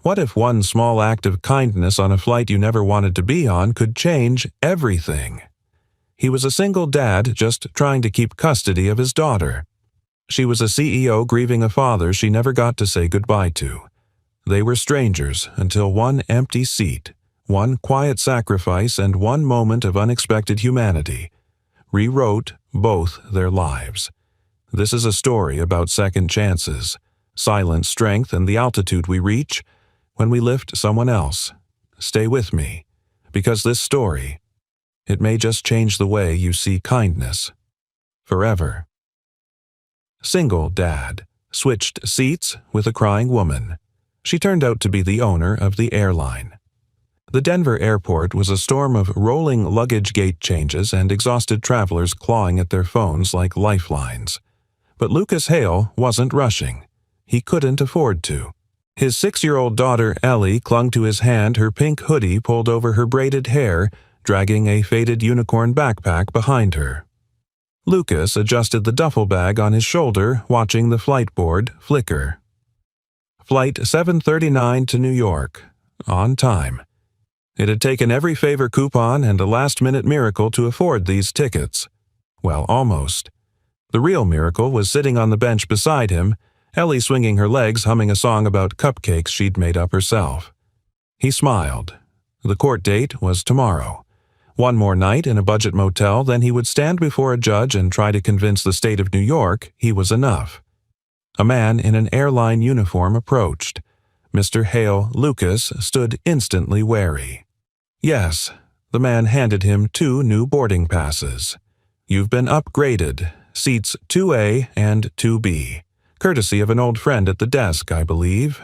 What if one small act of kindness on a flight you never wanted to be on could change everything? He was a single dad just trying to keep custody of his daughter. She was a CEO grieving a father she never got to say goodbye to. They were strangers until one empty seat, one quiet sacrifice, and one moment of unexpected humanity rewrote both their lives. This is a story about second chances, silent strength, and the altitude we reach when we lift someone else. Stay with me, because this story, it may just change the way you see kindness forever. Single dad switched seats with a crying woman. She turned out to be the owner of the airline. The Denver airport was a storm of rolling luggage gate changes and exhausted travelers clawing at their phones like lifelines. But Lucas Hale wasn't rushing. He couldn't afford to. His 6-year-old daughter Ellie clung to his hand, her pink hoodie pulled over her braided hair, dragging a faded unicorn backpack behind her. Lucas adjusted the duffel bag on his shoulder, watching the flight board flicker. Flight 739 to New York. On time. It had taken every favor coupon and a last-minute miracle to afford these tickets. Well, almost. The real miracle was sitting on the bench beside him, Ellie swinging her legs, humming a song about cupcakes she'd made up herself. He smiled. The court date was tomorrow. One more night in a budget motel, then he would stand before a judge and try to convince the state of New York he was enough. A man in an airline uniform approached. Mr. Hale Lucas stood instantly wary. Yes, the man handed him 2 new boarding passes. You've been upgraded, seats 2A and 2B, courtesy of an old friend at the desk, I believe.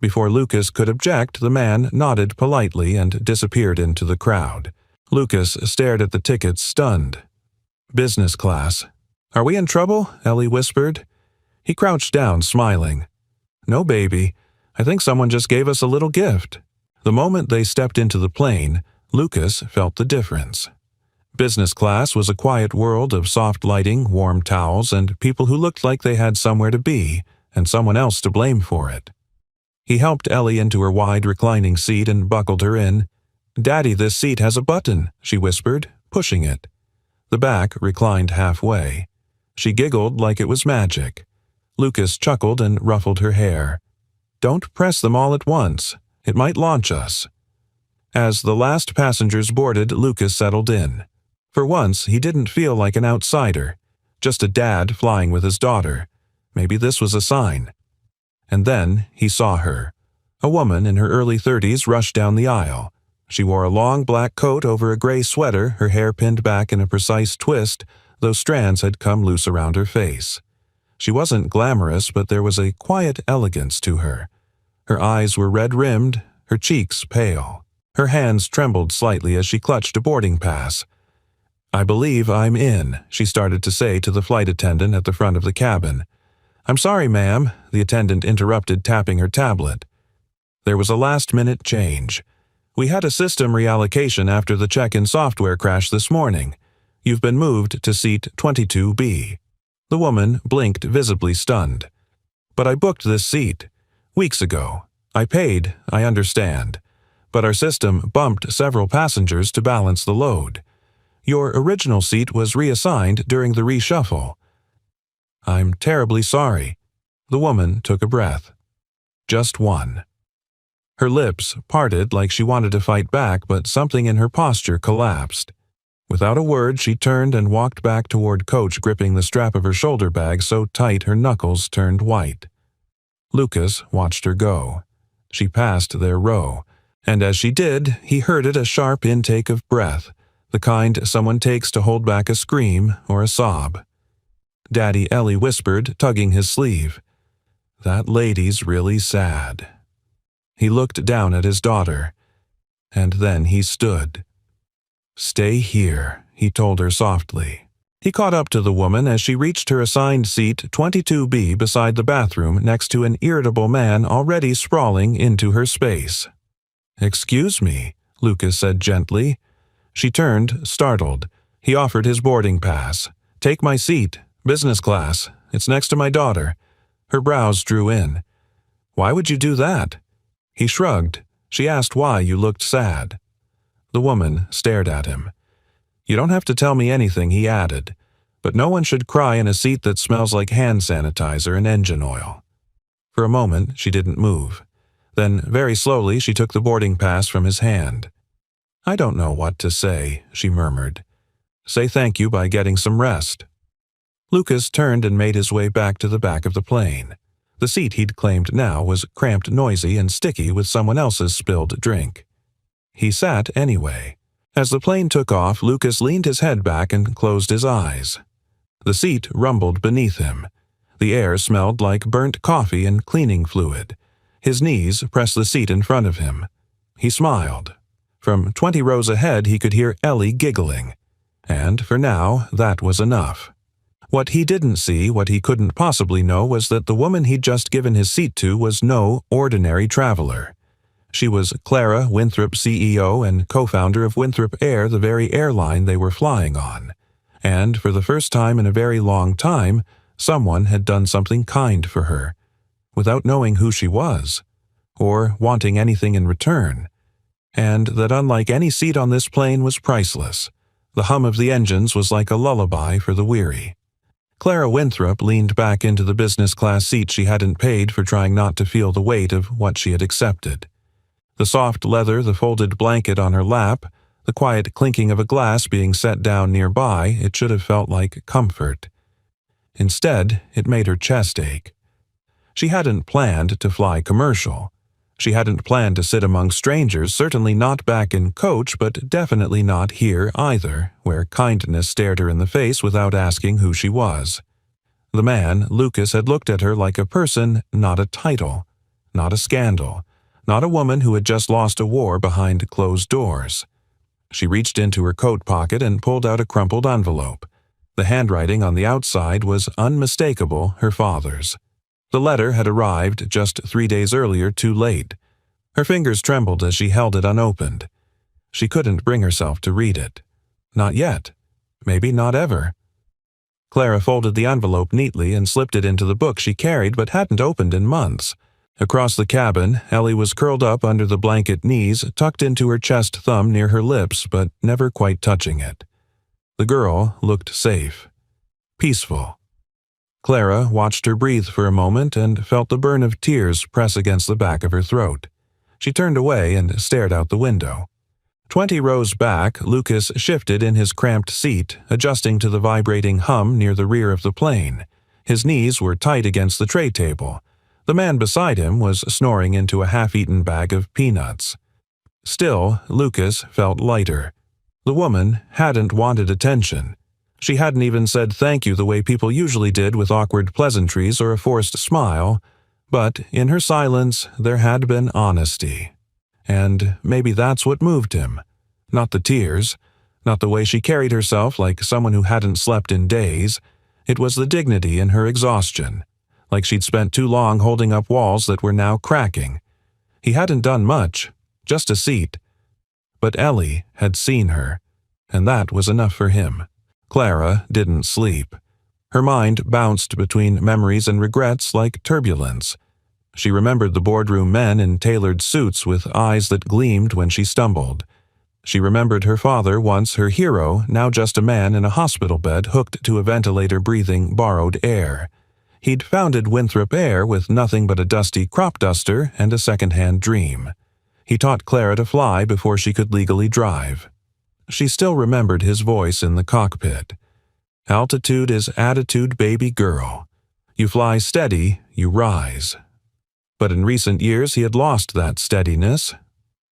Before Lucas could object, the man nodded politely and disappeared into the crowd. Lucas stared at the tickets, stunned. Business class. Are we in trouble? Ellie whispered. He crouched down, smiling. No, baby. I think someone just gave us a little gift. The moment they stepped into the plane, Lucas felt the difference. Business class was a quiet world of soft lighting, warm towels, and people who looked like they had somewhere to be and someone else to blame for it. He helped Ellie into her wide reclining seat and buckled her in. Daddy, this seat has a button, she whispered, pushing it. The back reclined halfway. She giggled like it was magic. Lucas chuckled and ruffled her hair. Don't press them all at once. It might launch us. As the last passengers boarded, Lucas settled in. For once, he didn't feel like an outsider, just a dad flying with his daughter. Maybe this was a sign. And then he saw her. A woman in her early 30s rushed down the aisle. She wore a long black coat over a gray sweater, her hair pinned back in a precise twist, though strands had come loose around her face. She wasn't glamorous, but there was a quiet elegance to her. Her eyes were red-rimmed, her cheeks pale. Her hands trembled slightly as she clutched a boarding pass. I believe I'm in, she started to say to the flight attendant at the front of the cabin. I'm sorry, ma'am, the attendant interrupted, tapping her tablet. There was a last-minute change. We had a system reallocation after the check-in software crash this morning. You've been moved to seat 22B. The woman blinked, visibly stunned. But I booked this seat. Weeks ago. I paid, I understand. But our system bumped several passengers to balance the load. Your original seat was reassigned during the reshuffle. I'm terribly sorry. The woman took a breath. Just one. Her lips parted like she wanted to fight back, but something in her posture collapsed. Without a word, she turned and walked back toward Coach, gripping the strap of her shoulder bag so tight her knuckles turned white. Lucas watched her go. She passed their row, and as she did, he herded a sharp intake of breath, the kind someone takes to hold back a scream or a sob. Daddy, Ellie whispered, tugging his sleeve. That lady's really sad. He looked down at his daughter, and then he stood. Stay here, he told her softly. He caught up to the woman as she reached her assigned seat 22B beside the bathroom next to an irritable man already sprawling into her space. Excuse me, Lucas said gently. She turned, startled. He offered his boarding pass. Take my seat, business class. It's next to my daughter. Her brows drew in. Why would you do that? He shrugged. She asked why you looked sad. The woman stared at him. You don't have to tell me anything, he added, but no one should cry in a seat that smells like hand sanitizer and engine oil. For a moment, she didn't move. Then, very slowly, she took the boarding pass from his hand. I don't know what to say, she murmured. Say thank you by getting some rest. Lucas turned and made his way back to the back of the plane. The seat he'd claimed now was cramped, noisy, and sticky with someone else's spilled drink. He sat anyway. As the plane took off, Lucas leaned his head back and closed his eyes. The seat rumbled beneath him. The air smelled like burnt coffee and cleaning fluid. His knees pressed the seat in front of him. He smiled. From 20 rows ahead, he could hear Ellie giggling. And, for now, that was enough. What he didn't see, what he couldn't possibly know, was that the woman he'd just given his seat to was no ordinary traveler. She was Clara Winthrop, CEO and co-founder of Winthrop Air, the very airline they were flying on. And, for the first time in a very long time, someone had done something kind for her, without knowing who she was, or wanting anything in return. And that unlike any seat on this plane was priceless. The hum of the engines was like a lullaby for the weary. Clara Winthrop leaned back into the business-class seat she hadn't paid for, trying not to feel the weight of what she had accepted. The soft leather, the folded blanket on her lap, the quiet clinking of a glass being set down nearby, it should have felt like comfort. Instead, it made her chest ache. She hadn't planned to fly commercial. She hadn't planned to sit among strangers, certainly not back in coach, but definitely not here either, where kindness stared her in the face without asking who she was. The man, Lucas, had looked at her like a person, not a title, not a scandal, not a woman who had just lost a war behind closed doors. She reached into her coat pocket and pulled out a crumpled envelope. The handwriting on the outside was unmistakable, her father's. The letter had arrived just 3 days earlier, too late. Her fingers trembled as she held it unopened. She couldn't bring herself to read it. Not yet. Maybe not ever. Clara folded the envelope neatly and slipped it into the book she carried but hadn't opened in months. Across the cabin, Ellie was curled up under the blanket knees, tucked into her chest thumb near her lips, but never quite touching it. The girl looked safe. Peaceful. Clara watched her breathe for a moment and felt the burn of tears press against the back of her throat. She turned away and stared out the window. 20 rows back, Lucas shifted in his cramped seat, adjusting to the vibrating hum near the rear of the plane. His knees were tight against the tray table. The man beside him was snoring into a half-eaten bag of peanuts. Still, Lucas felt lighter. The woman hadn't wanted attention. She hadn't even said thank you the way people usually did, with awkward pleasantries or a forced smile, but in her silence there had been honesty. And maybe that's what moved him. Not the tears, not the way she carried herself like someone who hadn't slept in days. It was the dignity in her exhaustion, like she'd spent too long holding up walls that were now cracking. He hadn't done much, just a seat. But Ellie had seen her, and that was enough for him. Clara didn't sleep. Her mind bounced between memories and regrets like turbulence. She remembered the boardroom men in tailored suits with eyes that gleamed when she stumbled. She remembered her father, once her hero, now just a man in a hospital bed hooked to a ventilator breathing borrowed air. He'd founded Winthrop Air with nothing but a dusty crop duster and a second-hand dream. He taught Clara to fly before she could legally drive. She still remembered his voice in the cockpit. Altitude is attitude, baby girl. You fly steady, you rise. But in recent years he had lost that steadiness.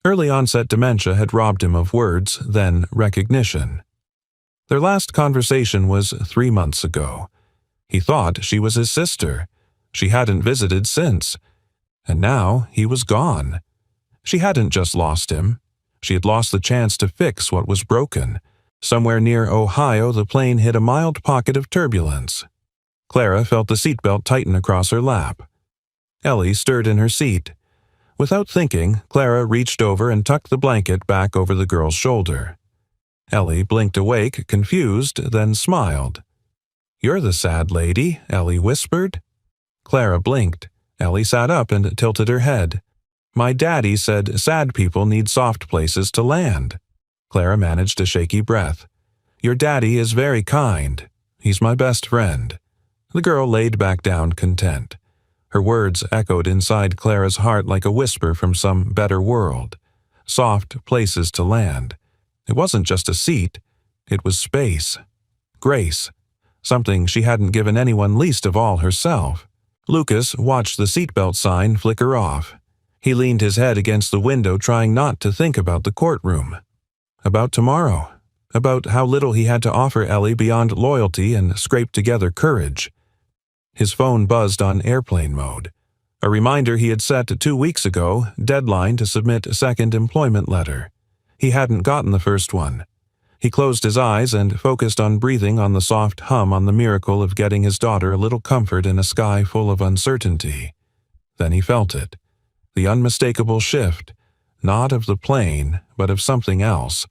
Early onset dementia had robbed him of words, then recognition. Their last conversation was 3 months ago. He thought she was his sister. She hadn't visited since. And now he was gone. She hadn't just lost him. She had lost the chance to fix what was broken. Somewhere near Ohio, the plane hit a mild pocket of turbulence. Clara felt the seatbelt tighten across her lap. Ellie stirred in her seat. Without thinking, Clara reached over and tucked the blanket back over the girl's shoulder. Ellie blinked awake, confused, then smiled. "You're the sad lady," Ellie whispered. Clara blinked. Ellie sat up and tilted her head. My daddy said sad people need soft places to land. Clara managed a shaky breath. Your daddy is very kind. He's my best friend. The girl laid back down content. Her words echoed inside Clara's heart like a whisper from some better world. Soft places to land. It wasn't just a seat. It was space. Grace. Something she hadn't given anyone, least of all herself. Lucas watched the seatbelt sign flicker off. He leaned his head against the window, trying not to think about the courtroom. About tomorrow. About how little he had to offer Ellie beyond loyalty and scraped-together courage. His phone buzzed on airplane mode. A reminder he had set 2 weeks ago, deadline to submit a second employment letter. He hadn't gotten the first one. He closed his eyes and focused on breathing on the soft hum on the miracle of getting his daughter a little comfort in a sky full of uncertainty. Then he felt it. The unmistakable shift, not of the plane, but of something else,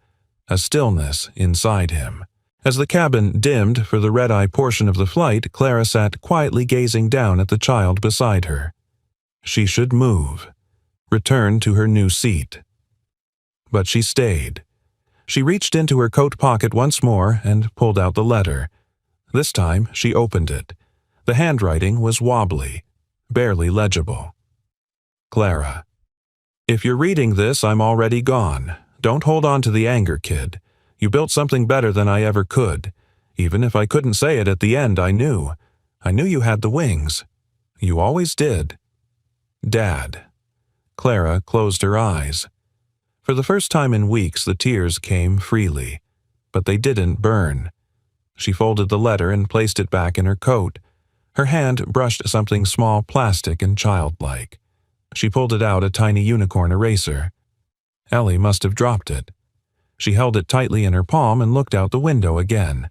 a stillness inside him. As the cabin dimmed for the red-eye portion of the flight, Clara sat quietly gazing down at the child beside her. She should move, return to her new seat. But she stayed. She reached into her coat pocket once more and pulled out the letter. This time she opened it. The handwriting was wobbly, barely legible. Clara. If you're reading this, I'm already gone. Don't hold on to the anger, kid. You built something better than I ever could. Even if I couldn't say it at the end, I knew. I knew you had the wings. You always did. Dad. Clara closed her eyes. For the first time in weeks, the tears came freely, but they didn't burn. She folded the letter and placed it back in her coat. Her hand brushed something small, plastic, and childlike. She pulled it out, a tiny unicorn eraser. Ellie must have dropped it. She held it tightly in her palm and looked out the window again.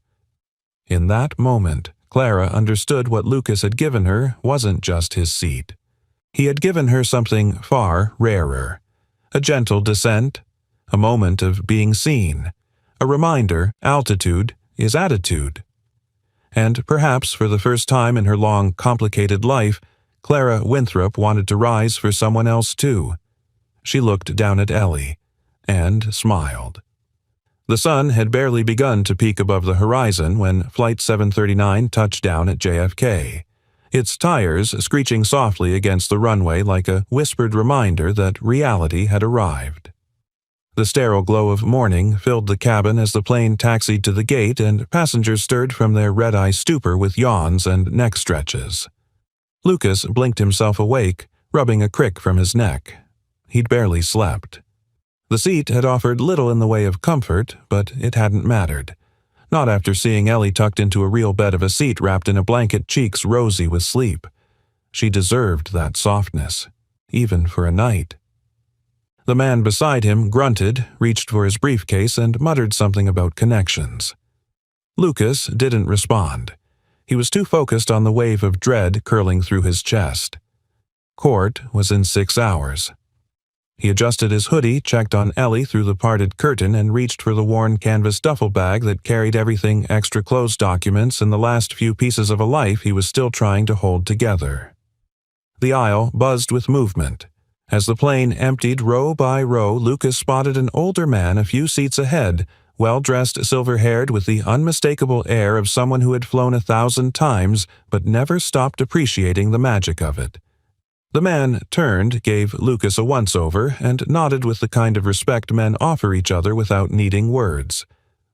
In that moment, Clara understood what Lucas had given her wasn't just his seat. He had given her something far rarer. A gentle descent, a moment of being seen, a reminder altitude is attitude. And perhaps for the first time in her long, complicated life, Clara Winthrop wanted to rise for someone else too. She looked down at Ellie and smiled. The sun had barely begun to peak above the horizon when Flight 739 touched down at JFK. Its tires screeching softly against the runway like a whispered reminder that reality had arrived. The sterile glow of morning filled the cabin as the plane taxied to the gate and passengers stirred from their red-eye stupor with yawns and neck stretches. Lucas blinked himself awake, rubbing a crick from his neck. He'd barely slept. The seat had offered little in the way of comfort, but it hadn't mattered. Not after seeing Ellie tucked into a real bed of a seat wrapped in a blanket, cheeks rosy with sleep. She deserved that softness, even for a night. The man beside him grunted, reached for his briefcase, and muttered something about connections. Lucas didn't respond. He was too focused on the wave of dread curling through his chest. Court was in 6 hours. He adjusted his hoodie, checked on Ellie through the parted curtain, and reached for the worn canvas duffel bag that carried everything extra clothes, documents, and the last few pieces of a life he was still trying to hold together. The aisle buzzed with movement. As the plane emptied row by row, Lucas spotted an older man a few seats ahead, well-dressed, silver-haired, with the unmistakable air of someone who had flown 1,000 times but never stopped appreciating the magic of it. The man turned, gave Lucas a once-over, and nodded with the kind of respect men offer each other without needing words.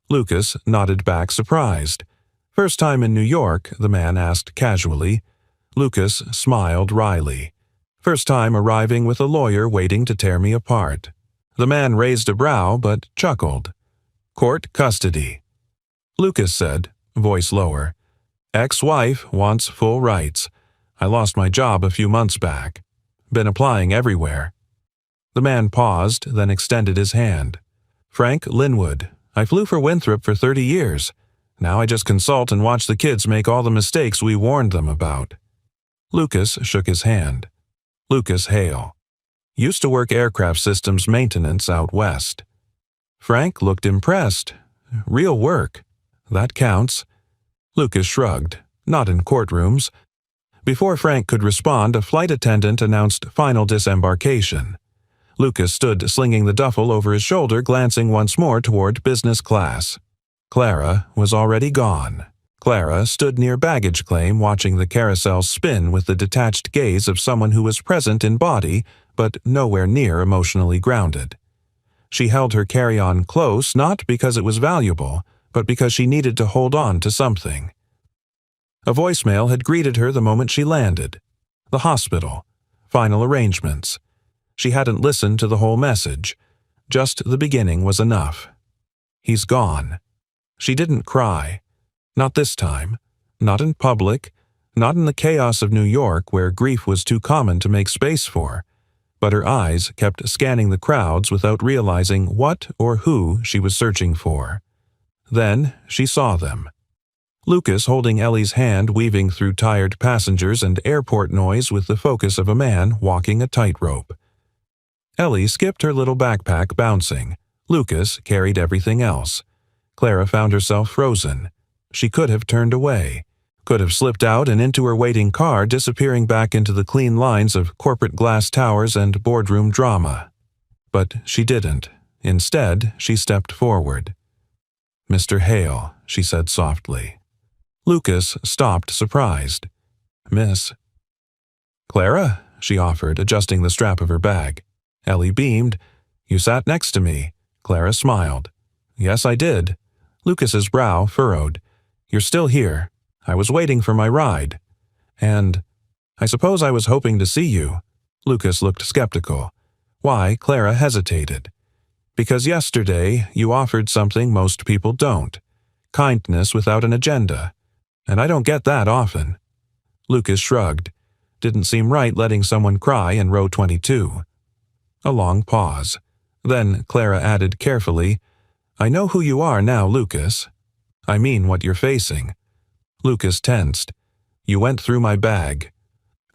Lucas nodded back, surprised. First time in New York, the man asked casually. Lucas smiled wryly. First time arriving with a lawyer waiting to tear me apart. The man raised a brow but chuckled. Court custody. Lucas said, voice lower. Ex-wife wants full rights. I lost my job a few months back. Been applying everywhere. The man paused, then extended his hand. Frank Linwood. I flew for Winthrop for 30 years. Now I just consult and watch the kids make all the mistakes we warned them about. Lucas shook his hand. Lucas Hale. Used to work aircraft systems maintenance out west. Frank looked impressed. Real work. That counts. Lucas shrugged. Not in courtrooms. Before Frank could respond, a flight attendant announced final disembarkation. Lucas stood slinging the duffel over his shoulder, glancing once more toward business class. Clara was already gone. Clara stood near baggage claim, watching the carousel spin with the detached gaze of someone who was present in body but nowhere near emotionally grounded. She held her carry-on close, not because it was valuable, but because she needed to hold on to something. A voicemail had greeted her the moment she landed. The hospital. Final arrangements. She hadn't listened to the whole message. Just the beginning was enough. He's gone. She didn't cry. Not this time. Not in public. Not in the chaos of New York, where grief was too common to make space for. But her eyes kept scanning the crowds without realizing what or who she was searching for. Then she saw them. Lucas holding Ellie's hand, weaving through tired passengers and airport noise with the focus of a man walking a tightrope. Ellie skipped her little backpack, bouncing. Lucas carried everything else. Clara found herself frozen. She could have turned away, could have slipped out and into her waiting car, disappearing back into the clean lines of corporate glass towers and boardroom drama. But she didn't. Instead, she stepped forward. "Mr. Hale," she said softly. Lucas stopped, surprised. "Miss." "Clara?" she offered, adjusting the strap of her bag. Ellie beamed. "You sat next to me." Clara smiled. "Yes, I did." Lucas's brow furrowed. "You're still here. I was waiting for my ride. And I suppose I was hoping to see you." Lucas looked skeptical. Why, Clara hesitated. "Because yesterday you offered something most people don't. Kindness without an agenda. And I don't get that often." Lucas shrugged. Didn't seem right letting someone cry in row 22. A long pause. Then Clara added carefully, "I know who you are now, Lucas. I mean what you're facing." Lucas tensed. "You went through my bag."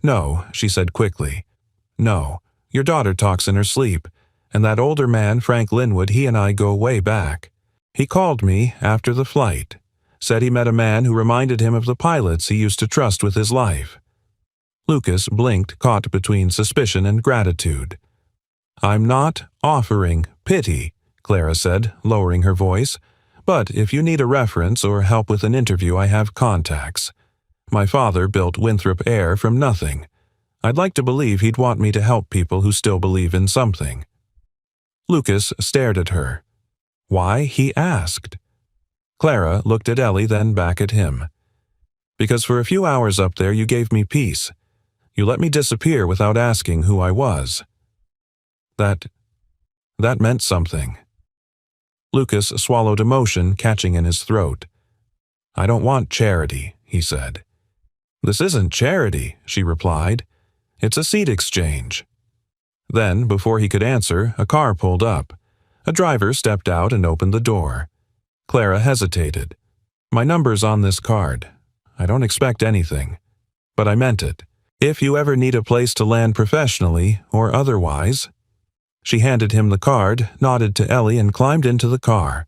"No," she said quickly. "No. Your daughter talks in her sleep. And that older man, Frank Linwood, he and I go way back. He called me after the flight. Said he met a man who reminded him of the pilots he used to trust with his life." Lucas blinked, caught between suspicion and gratitude. "I'm not offering pity," Clara said, lowering her voice. "But if you need a reference or help with an interview, I have contacts. My father built Winthrop Air from nothing. I'd like to believe he'd want me to help people who still believe in something." Lucas stared at her. Why, he asked. Clara looked at Ellie, then back at him. "Because for a few hours up there you gave me peace. You let me disappear without asking who I was. That meant something." Lucas swallowed emotion, catching in his throat. "I don't want charity," he said. "This isn't charity," she replied. "It's a seat exchange." Then, before he could answer, a car pulled up. A driver stepped out and opened the door. Clara hesitated. "My number's on this card. I don't expect anything. But I meant it. If you ever need a place to land professionally or otherwise." She handed him the card, nodded to Ellie, and climbed into the car.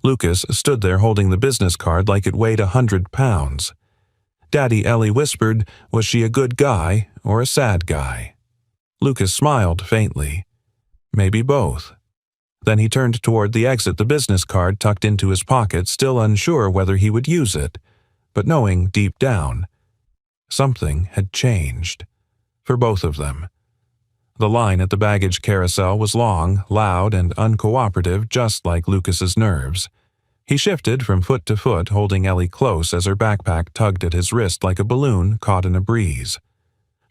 Lucas stood there holding the business card like it weighed 100 pounds. Daddy, Ellie whispered, was she a good guy or a sad guy? Lucas smiled faintly. Maybe both. Then he turned toward the exit, the business card tucked into his pocket, still unsure whether he would use it, but knowing deep down, something had changed. For both of them. The line at the baggage carousel was long, loud, and uncooperative, just like Lucas's nerves. He shifted from foot to foot, holding Ellie close as her backpack tugged at his wrist like a balloon caught in a breeze.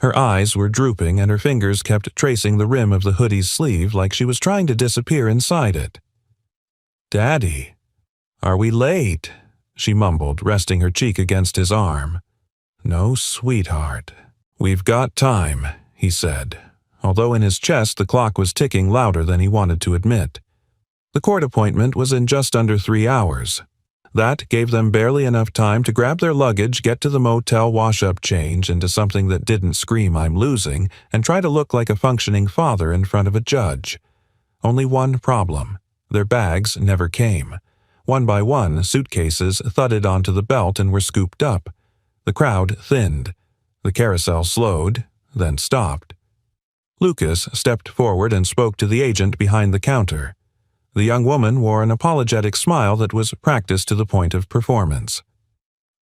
Her eyes were drooping, and her fingers kept tracing the rim of the hoodie's sleeve like she was trying to disappear inside it. "Daddy, are we late?" she mumbled, resting her cheek against his arm. "No, sweetheart. We've got time," he said, although in his chest the clock was ticking louder than he wanted to admit. The court appointment was in just under 3 hours. That gave them barely enough time to grab their luggage, get to the motel, wash up, change into something that didn't scream "I'm losing," and try to look like a functioning father in front of a judge. Only one problem. Their bags never came. One by one, suitcases thudded onto the belt and were scooped up. The crowd thinned. The carousel slowed, then stopped. Lucas stepped forward and spoke to the agent behind the counter. The young woman wore an apologetic smile that was practiced to the point of performance.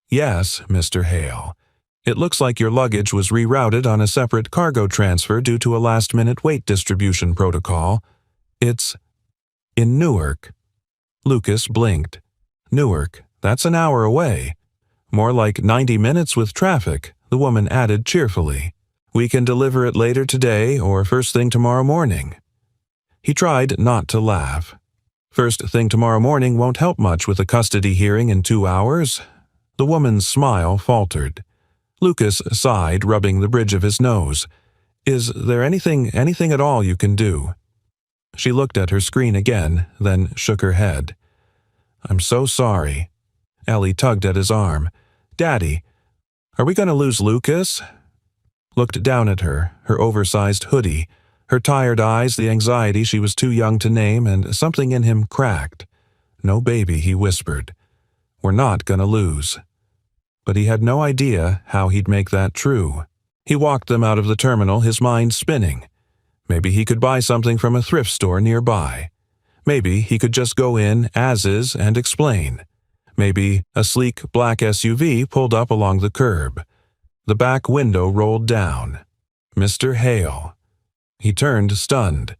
"Yes, Mr. Hale. It looks like your luggage was rerouted on a separate cargo transfer due to a last-minute weight distribution protocol. It's in Newark." Lucas blinked. "Newark, that's an hour away. More like 90 minutes with traffic," the woman added cheerfully. "We can deliver it later today or first thing tomorrow morning." He tried not to laugh. "First thing tomorrow morning won't help much with a custody hearing in 2 hours." The woman's smile faltered. Lucas sighed, rubbing the bridge of his nose. "Is there anything at all you can do?" She looked at her screen again, then shook her head. "I'm so sorry." Ellie tugged at his arm. "Daddy, are we going to lose Lucas?" Looked down at her oversized hoodie, her tired eyes, the anxiety she was too young to name, and something in him cracked. "No, baby," he whispered. "We're not going to lose." But he had no idea how he'd make that true. He walked them out of the terminal, his mind spinning. Maybe he could buy something from a thrift store nearby. Maybe he could just go in as is and explain. Maybe a sleek black SUV pulled up along the curb. The back window rolled down. Mr. Hale. He turned, stunned.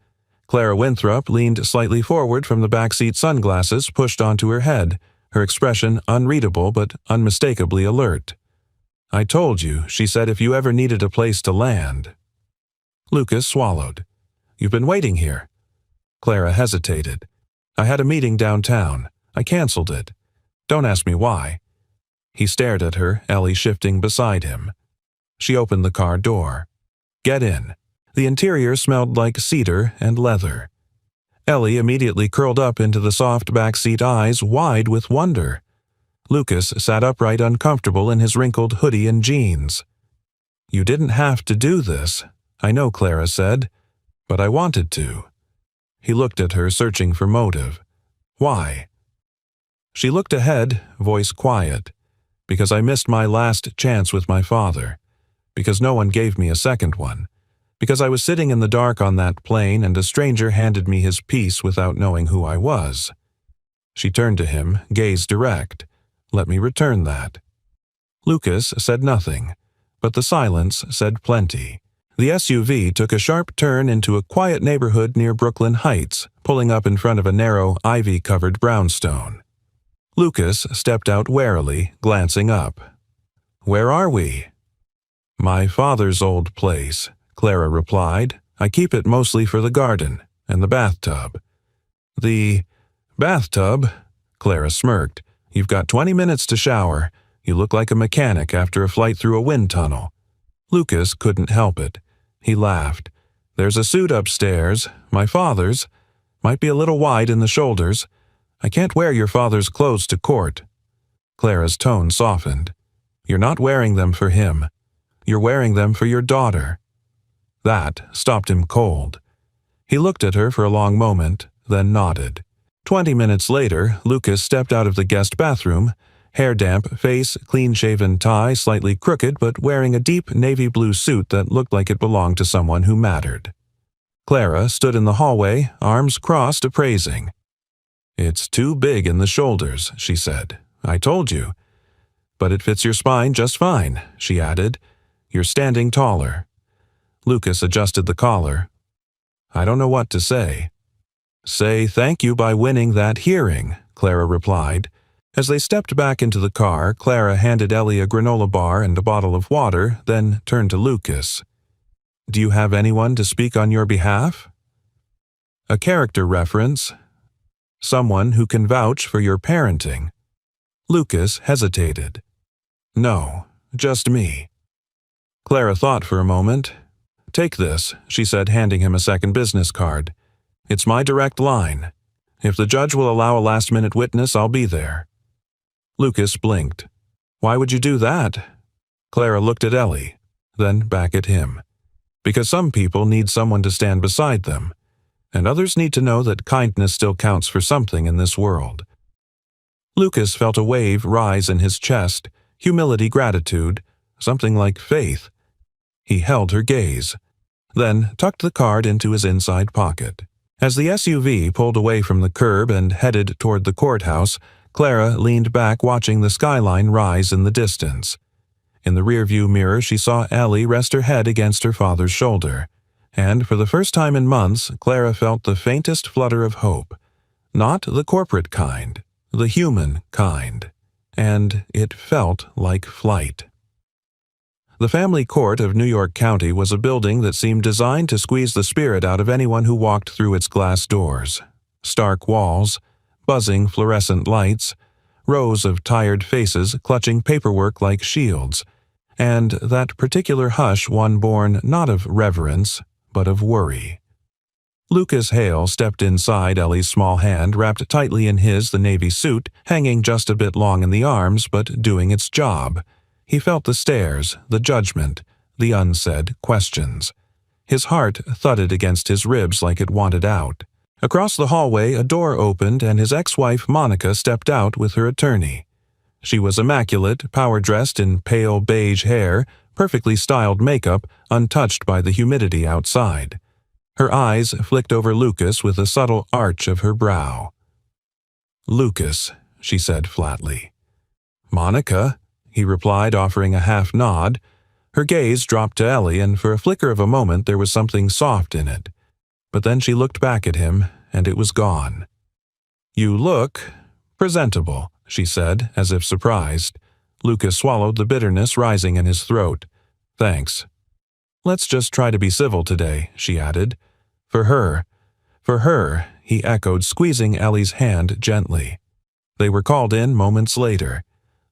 Clara Winthrop leaned slightly forward from the backseat, sunglasses pushed onto her head, her expression unreadable but unmistakably alert. "I told you," she said, "if you ever needed a place to land." Lucas swallowed. "You've been waiting here." Clara hesitated. "I had a meeting downtown. I canceled it. Don't ask me why." He stared at her, Ellie shifting beside him. She opened the car door. "Get in." The interior smelled like cedar and leather. Ellie immediately curled up into the soft backseat, eyes wide with wonder. Lucas sat upright, uncomfortable in his wrinkled hoodie and jeans. "You didn't have to do this, I know," Clara said, "but I wanted to." He looked at her, searching for motive. "Why?" She looked ahead, voice quiet. "Because I missed my last chance with my father. Because no one gave me a second one. Because I was sitting in the dark on that plane and a stranger handed me his piece without knowing who I was." She turned to him, gaze direct. "Let me return that." Lucas said nothing, but the silence said plenty. The SUV took a sharp turn into a quiet neighborhood near Brooklyn Heights, pulling up in front of a narrow, ivy-covered brownstone. Lucas stepped out warily, glancing up. "Where are we?" "My father's old place," Clara replied. "I keep it mostly for the garden and the bathtub." "The bathtub?" Clara smirked. "You've got 20 minutes to shower. You look like a mechanic after a flight through a wind tunnel." Lucas couldn't help it. He laughed. "There's a suit upstairs, my father's. Might be a little wide in the shoulders. I can't wear your father's clothes to court." Clara's tone softened. "You're not wearing them for him. You're wearing them for your daughter." That stopped him cold. He looked at her for a long moment, then nodded. 20 minutes later, Lucas stepped out of the guest bathroom, hair damp, face clean-shaven, tie slightly crooked, but wearing a deep navy blue suit that looked like it belonged to someone who mattered. Clara stood in the hallway, arms crossed, appraising. "It's too big in the shoulders," she said. "I told you." "But it fits your spine just fine," she added. "You're standing taller." Lucas adjusted the collar. "I don't know what to say." "Say thank you by winning that hearing," Clara replied. As they stepped back into the car, Clara handed Ellie a granola bar and a bottle of water, then turned to Lucas. "Do you have anyone to speak on your behalf?" "A character reference. Someone who can vouch for your parenting." Lucas hesitated. "No, just me." Clara thought for a moment. "Take this," she said, handing him a second business card. "It's my direct line. If the judge will allow a last-minute witness, I'll be there." Lucas blinked. "Why would you do that?" Clara looked at Ellie, then back at him. "Because some people need someone to stand beside them, and others need to know that kindness still counts for something in this world." Lucas felt a wave rise in his chest, humility, gratitude, something like faith. He held her gaze. then tucked the card into his inside pocket. As the SUV pulled away from the curb and headed toward the courthouse, Clara leaned back watching the skyline rise in the distance. In the rearview mirror, she saw Ellie rest her head against her father's shoulder, and for the first time in months, Clara felt the faintest flutter of hope. Not the corporate kind, the human kind. And it felt like flight. The family court of New York County was a building that seemed designed to squeeze the spirit out of anyone who walked through its glass doors. Stark walls, buzzing fluorescent lights, rows of tired faces clutching paperwork like shields, and that particular hush one born not of reverence, but of worry. Lucas Hale stepped inside Ellie's small hand, wrapped tightly in the navy suit, hanging just a bit long in the arms, but doing its job. He felt the stares, the judgment, the unsaid questions. His heart thudded against his ribs like it wanted out. Across the hallway, a door opened and his ex-wife Monica stepped out with her attorney. She was immaculate, power-dressed in pale beige hair, perfectly styled makeup, untouched by the humidity outside. Her eyes flicked over Lucas with a subtle arch of her brow. "Lucas," she said flatly. "Monica," he replied, offering a half nod. Her gaze dropped to Ellie, and for a flicker of a moment there was something soft in it. But then she looked back at him, and it was gone. "You look presentable," she said, as if surprised. Lucas swallowed the bitterness rising in his throat. "Thanks." "Let's just try to be civil today," she added. For her," he echoed, squeezing Ellie's hand gently. They were called in moments later.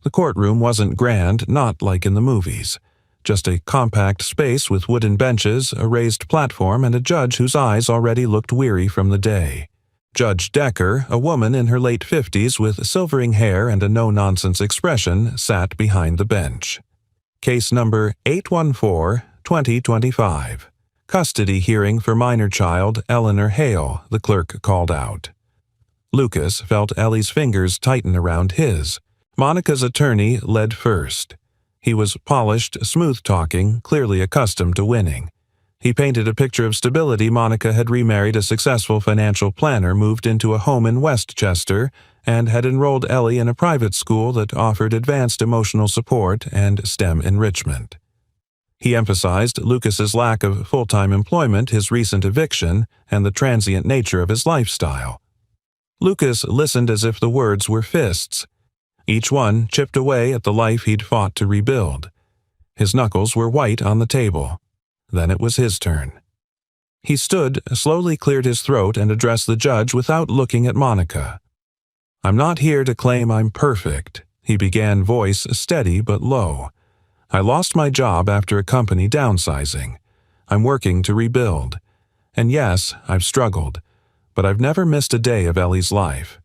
The courtroom wasn't grand, not like in the movies. Just a compact space with wooden benches, a raised platform, and a judge whose eyes already looked weary from the day. Judge Decker, a woman in her late 50s with silvering hair and a no-nonsense expression, sat behind the bench. Case number 814-2025. Custody hearing for minor child Eleanor Hale, the clerk called out. Lucas felt Ellie's fingers tighten around his. Monica's attorney led first. He was polished, smooth-talking, clearly accustomed to winning. He painted a picture of stability. Monica had remarried a successful financial planner, moved into a home in Westchester, and had enrolled Ellie in a private school that offered advanced emotional support and STEM enrichment. He emphasized Lucas's lack of full-time employment, his recent eviction, and the transient nature of his lifestyle. Lucas listened as if the words were fists. Each one chipped away at the life he'd fought to rebuild. His knuckles were white on the table. Then it was his turn. He stood, slowly cleared his throat, and addressed the judge without looking at Monica. "I'm not here to claim I'm perfect," he began, voice steady but low. "I lost my job after a company downsizing. I'm working to rebuild. And yes, I've struggled, but I've never missed a day of Ellie's life.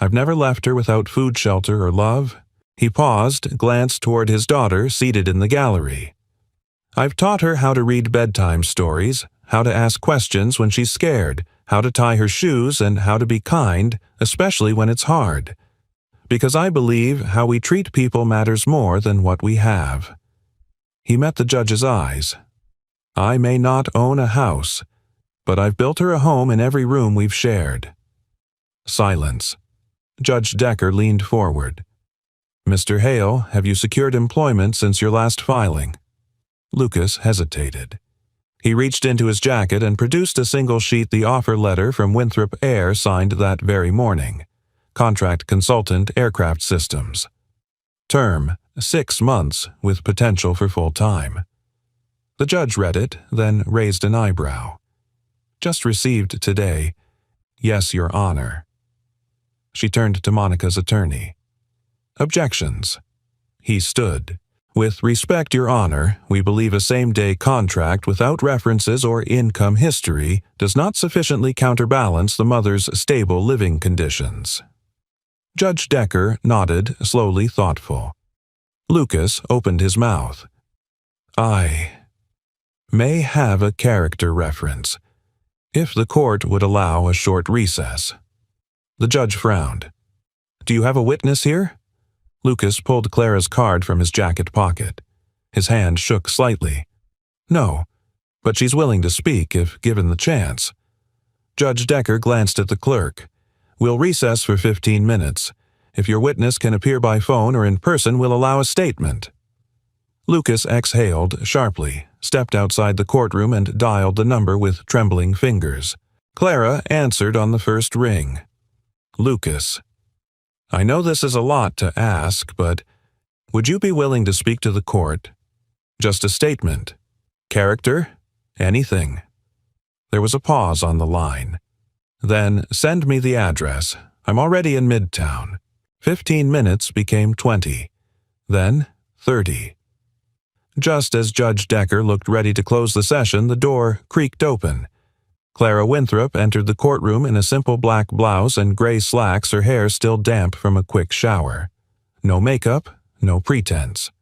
I've never left her without food, shelter, or love." He paused, glanced toward his daughter seated in the gallery. "I've taught her how to read bedtime stories, how to ask questions when she's scared, how to tie her shoes, and how to be kind, especially when it's hard. Because I believe how we treat people matters more than what we have." He met the judge's eyes. "I may not own a house, but I've built her a home in every room we've shared." Silence. Judge Decker leaned forward. "Mr. Hale, have you secured employment since your last filing?" Lucas hesitated. He reached into his jacket and produced a single sheet, the offer letter from Winthrop Air, signed that very morning. Contract consultant, aircraft systems. Term, 6 months, with potential for full-time. The judge read it, then raised an eyebrow. "Just received today. Yes, Your Honor." She turned to Monica's attorney. "Objections." He stood. "With respect, Your Honor, we believe a same-day contract without references or income history does not sufficiently counterbalance the mother's stable living conditions." Judge Decker nodded, slowly thoughtful. Lucas opened his mouth. "I may have a character reference, if the court would allow a short recess." The judge frowned. "Do you have a witness here?" Lucas pulled Clara's card from his jacket pocket. His hand shook slightly. "No, but she's willing to speak if given the chance. Judge Decker glanced at the clerk. We'll recess for 15 minutes. If your witness can appear by phone or in person, we'll allow a statement. Lucas exhaled sharply, stepped outside the courtroom and dialed the number with trembling fingers. Clara answered on the first ring. Lucas. I know this is a lot to ask, but would you be willing to speak to the court? Just a statement. Character? Anything. There was a pause on the line. Then, send me the address. I'm already in Midtown. 15 minutes became 20. Then, 30. Just as Judge Decker looked ready to close the session, the door creaked open. Clara Winthrop entered the courtroom in a simple black blouse and gray slacks, her hair still damp from a quick shower. No makeup, no pretense.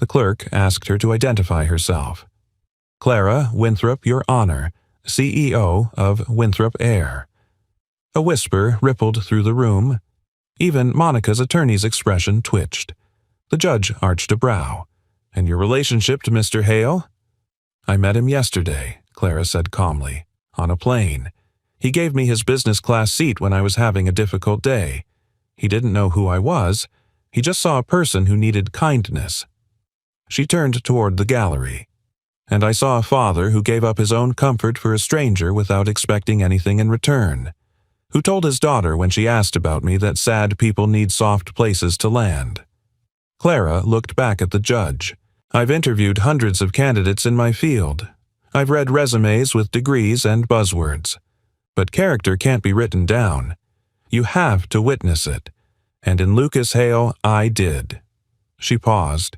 The clerk asked her to identify herself. Clara Winthrop, Your Honor, CEO of Winthrop Air. A whisper rippled through the room. Even Monica's attorney's expression twitched. The judge arched a brow. And your relationship to Mr. Hale? I met him yesterday, Clara said calmly, on a plane. He gave me his business class seat when I was having a difficult day. He didn't know who I was. He just saw a person who needed kindness. She turned toward the gallery. And I saw a father who gave up his own comfort for a stranger without expecting anything in return, who told his daughter when she asked about me that sad people need soft places to land. Clara looked back at the judge. I've interviewed hundreds of candidates in my field. I've read resumes with degrees and buzzwords. But character can't be written down. You have to witness it. And in Lucas Hale, I did. She paused.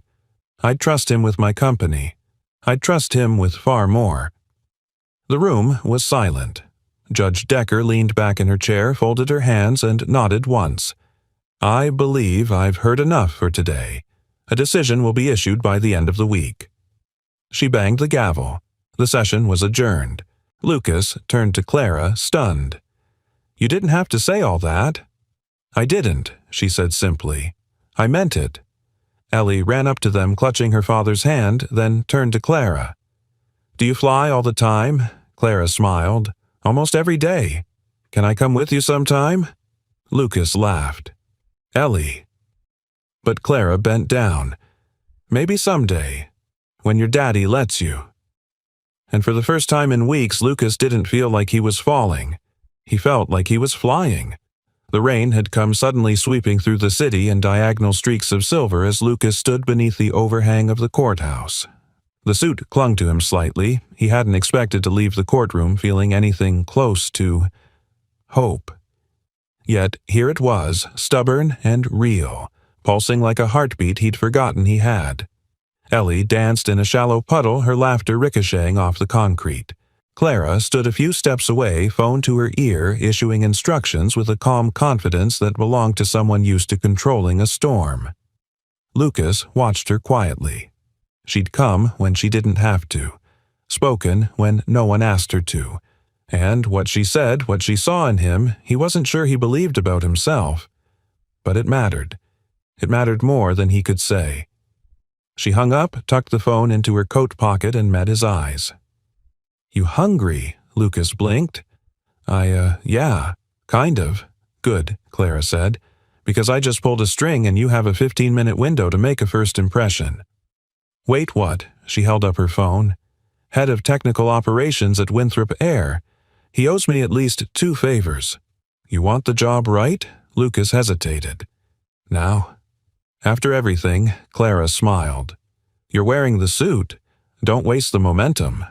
I'd trust him with my company. I'd trust him with far more. The room was silent. Judge Decker leaned back in her chair, folded her hands, and nodded once. I believe I've heard enough for today. A decision will be issued by the end of the week. She banged the gavel. The session was adjourned. Lucas turned to Clara, stunned. You didn't have to say all that. I didn't, she said simply. I meant it. Ellie ran up to them, clutching her father's hand, then turned to Clara. Do you fly all the time? Clara smiled. Almost every day. Can I come with you sometime? Lucas laughed. Ellie. But Clara bent down. Maybe someday, when your daddy lets you. And for the first time in weeks, Lucas didn't feel like he was falling. He felt like he was flying. The rain had come suddenly sweeping through the city in diagonal streaks of silver as Lucas stood beneath the overhang of the courthouse. The suit clung to him slightly. He hadn't expected to leave the courtroom feeling anything close to hope. Yet here it was, stubborn and real, pulsing like a heartbeat he'd forgotten he had. Ellie danced in a shallow puddle, her laughter ricocheting off the concrete. Clara stood a few steps away, phone to her ear, issuing instructions with a calm confidence that belonged to someone used to controlling a storm. Lucas watched her quietly. She'd come when she didn't have to, spoken when no one asked her to, and what she said, what she saw in him, he wasn't sure he believed about himself. But it mattered. It mattered more than he could say. She hung up, tucked the phone into her coat pocket, and met his eyes. You hungry? Lucas blinked. Yeah, kind of. Good, Clara said, because I just pulled a string and you have a 15-minute window to make a first impression. Wait, what? She held up her phone. Head of Technical Operations at Winthrop Air. He owes me at least 2 favors. You want the job right? Lucas hesitated. Now, after everything, Clara smiled. You're wearing the suit. Don't waste the momentum.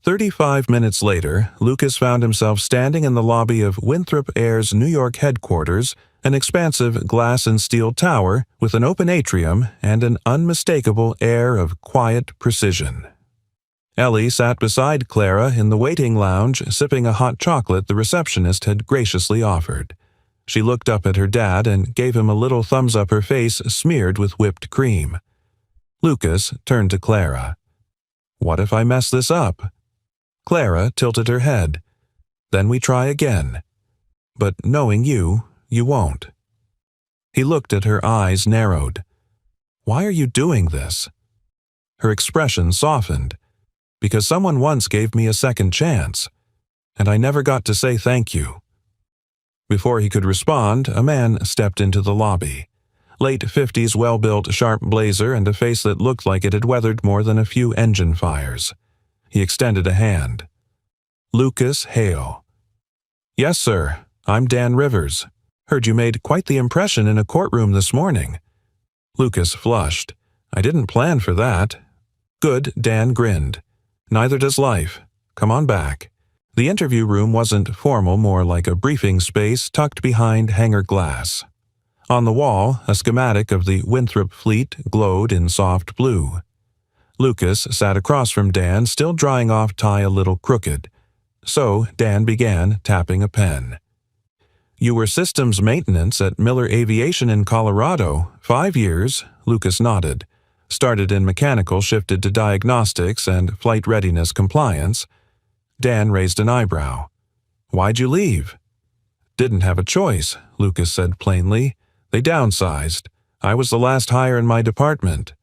35 minutes later, Lucas found himself standing in the lobby of Winthrop Air's New York headquarters, an expansive glass and steel tower with an open atrium and an unmistakable air of quiet precision. Ellie sat beside Clara in the waiting lounge, sipping a hot chocolate the receptionist had graciously offered. She looked up at her dad and gave him a little thumbs up, her face smeared with whipped cream. Lucas turned to Clara. What if I mess this up? Clara tilted her head. Then we try again. But knowing you, you won't. He looked at her, eyes narrowed. Why are you doing this? Her expression softened. Because someone once gave me a second chance, and I never got to say thank you." Before he could respond, a man stepped into the lobby. Late 50s, well-built, sharp blazer and a face that looked like it had weathered more than a few engine fires. He extended a hand. "Lucas Hale." "Yes, sir. I'm Dan Rivers. Heard you made quite the impression in a courtroom this morning." Lucas flushed. "I didn't plan for that." "Good," Dan grinned. "Neither does life. Come on back." The interview room wasn't formal, more like a briefing space tucked behind hangar glass. On the wall, a schematic of the Winthrop fleet glowed in soft blue. Lucas sat across from Dan, still drying off tie a little crooked. So Dan began tapping a pen. "You were systems maintenance at Miller Aviation in Colorado, 5 years," Lucas nodded. "Started in mechanical, shifted to diagnostics and flight readiness compliance." Dan raised an eyebrow. "Why'd you leave?" "Didn't have a choice," Lucas said plainly. "They downsized. I was the last hire in my department."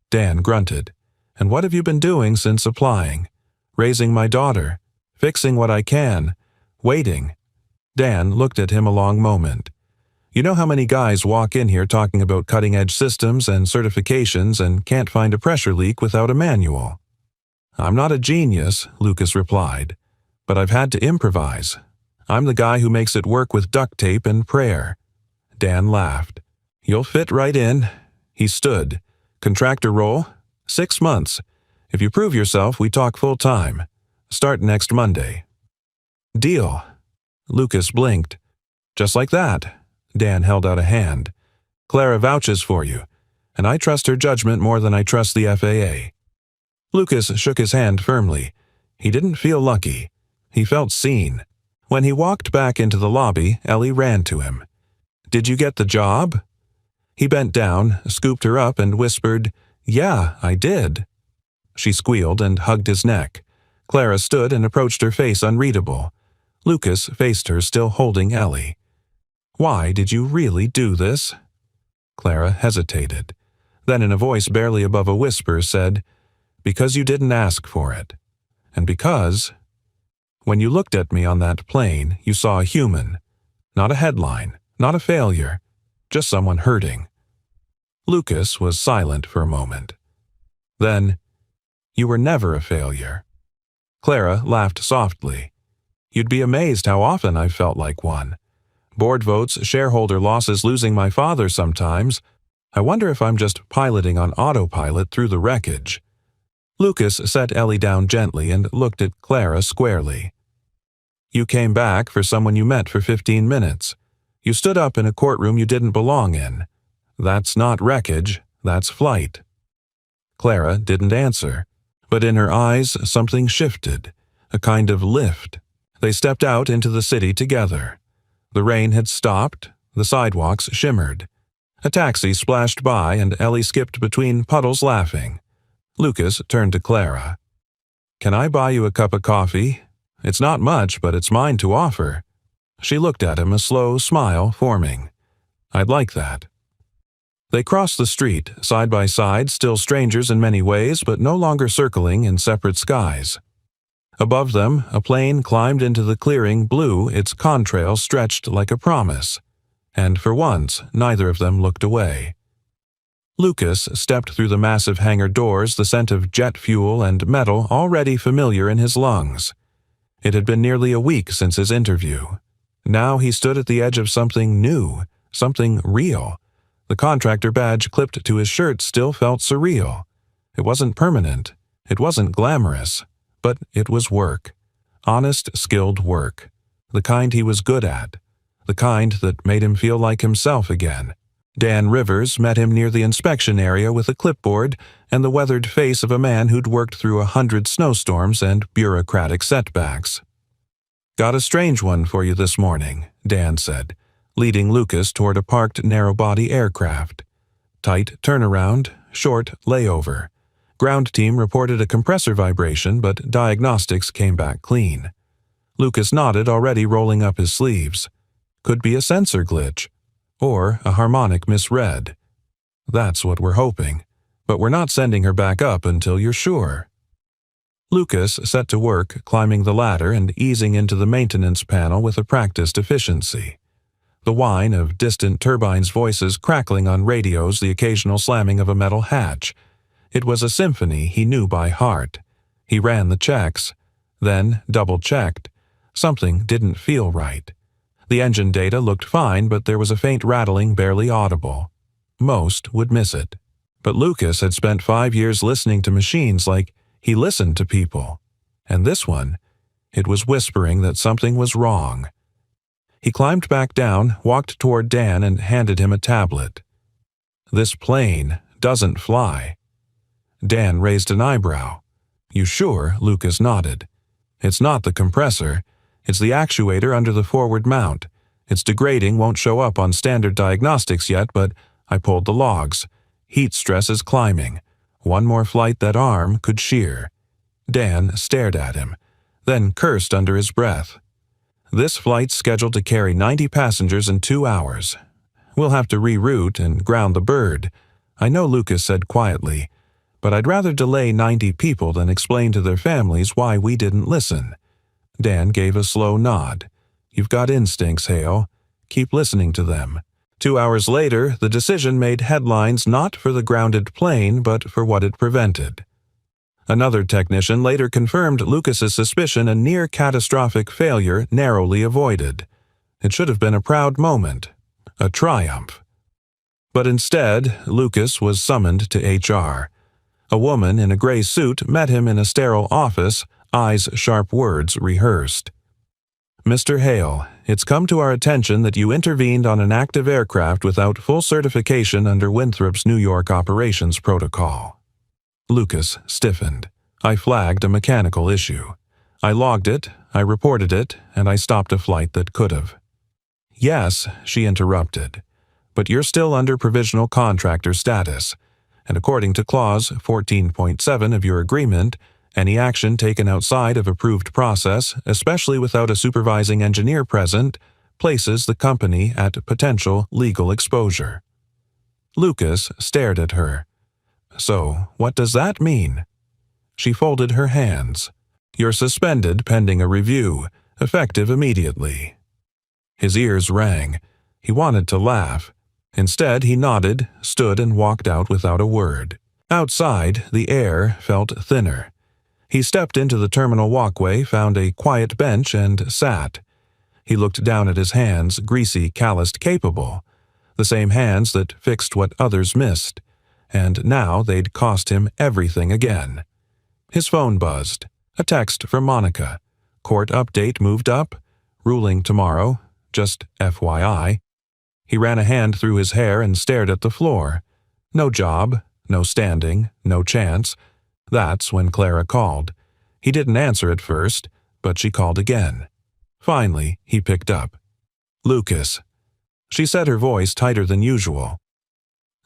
Dan grunted. "And what have you been doing since applying?" "Raising my daughter. Fixing what I can. Waiting." Dan looked at him a long moment. "You know how many guys walk in here talking about cutting-edge systems and certifications and can't find a pressure leak without a manual?" "I'm not a genius," Lucas replied, "but I've had to improvise. I'm the guy who makes it work with duct tape and prayer." Dan laughed. "You'll fit right in." He stood. "Contractor role? 6 months. If you prove yourself, we talk full-time. Start next Monday." "Deal." Lucas blinked. "Just like that." Dan held out a hand. "Clara vouches for you, and I trust her judgment more than I trust the FAA." Lucas shook his hand firmly. He didn't feel lucky. He felt seen. When he walked back into the lobby, Ellie ran to him. "Did you get the job?" He bent down, scooped her up, and whispered, "Yeah, I did." She squealed and hugged his neck. Clara stood and approached her face unreadable. Lucas faced her, still holding Ellie. "Why did you really do this?" Clara hesitated. Then in a voice barely above a whisper said, "Because you didn't ask for it. And because, when you looked at me on that plane, you saw a human. Not a headline, not a failure, just someone hurting." Lucas was silent for a moment. Then, "You were never a failure." Clara laughed softly. "You'd be amazed how often I've felt like one. Board votes, shareholder losses, losing my father sometimes. I wonder if I'm just piloting on autopilot through the wreckage." Lucas set Ellie down gently and looked at Clara squarely. "You came back for someone you met for 15 minutes. You stood up in a courtroom you didn't belong in. That's not wreckage, that's flight." Clara didn't answer, but in her eyes something shifted, a kind of lift. They stepped out into the city together. The rain had stopped, the sidewalks shimmered. A taxi splashed by and Ellie skipped between puddles laughing. Lucas turned to Clara. "Can I buy you a cup of coffee? It's not much, but it's mine to offer." She looked at him, a slow smile forming. "I'd like that." They crossed the street, side by side, still strangers in many ways, but no longer circling in separate skies. Above them, a plane climbed into the clearing, blue, its contrail stretched like a promise. And for once, neither of them looked away. Lucas stepped through the massive hangar doors, the scent of jet fuel and metal already familiar in his lungs. It had been nearly a week since his interview. Now he stood at the edge of something new, something real. The contractor badge clipped to his shirt still felt surreal. It wasn't permanent. It wasn't glamorous. But it was work. Honest, skilled work. The kind he was good at. The kind that made him feel like himself again. Dan Rivers met him near the inspection area with a clipboard and the weathered face of a man who'd worked through 100 snowstorms and bureaucratic setbacks. "Got a strange one for you this morning," Dan said, leading Lucas toward a parked narrow-body aircraft. Tight turnaround, short layover. Ground team reported a compressor vibration, but diagnostics came back clean. Lucas nodded, already rolling up his sleeves. Could be a sensor glitch. Or a harmonic misread. "That's what we're hoping. But we're not sending her back up until you're sure." Lucas set to work climbing the ladder and easing into the maintenance panel with a practiced efficiency. The whine of distant turbines' voices crackling on radios, the occasional slamming of a metal hatch. It was a symphony he knew by heart. He ran the checks, then double-checked. Something didn't feel right. The engine data looked fine, but there was a faint rattling barely audible. Most would miss it. But Lucas had spent 5 years listening to machines like he listened to people. And this one, it was whispering that something was wrong. He climbed back down, walked toward Dan, and handed him a tablet. "This plane doesn't fly." Dan raised an eyebrow. "You sure?" Lucas nodded. "It's not the compressor. It's the actuator under the forward mount. It's degrading, won't show up on standard diagnostics yet, but I pulled the logs. Heat stress is climbing. One more flight that arm could shear." Dan stared at him, then cursed under his breath. "This flight's scheduled to carry 90 passengers in 2 hours. We'll have to reroute and ground the bird. I know," Lucas said quietly, "but I'd rather delay 90 people than explain to their families why we didn't listen." Dan gave a slow nod. "You've got instincts, Hale. Keep listening to them." 2 hours later, the decision made headlines not for the grounded plane, but for what it prevented. Another technician later confirmed Lucas's suspicion, a near-catastrophic failure narrowly avoided. It should have been a proud moment, a triumph. But instead, Lucas was summoned to HR. A woman in a gray suit met him in a sterile office, eyes sharp, words rehearsed. "Mr. Hale, it's come to our attention that you intervened on an active aircraft without full certification under Winthrop's New York operations protocol." Lucas stiffened. "I flagged a mechanical issue. I logged it, I reported it, and I stopped a flight that could have." "Yes," she interrupted, "but you're still under provisional contractor status, and according to Clause 14.7 of your agreement, any action taken outside of approved process, especially without a supervising engineer present, places the company at potential legal exposure." Lucas stared at her. "So, what does that mean?" She folded her hands. "You're suspended pending a review, effective immediately." His ears rang. He wanted to laugh. Instead, he nodded, stood, and walked out without a word. Outside, the air felt thinner. He stepped into the terminal walkway, found a quiet bench, and sat. He looked down at his hands, greasy, calloused, capable. The same hands that fixed what others missed. And now they'd cost him everything again. His phone buzzed. A text from Monica. Court update moved up. Ruling tomorrow. Just FYI. He ran a hand through his hair and stared at the floor. No job, no standing, no chance. That's when Clara called. He didn't answer at first, but she called again. Finally, he picked up. "Lucas." She said, her voice tighter than usual.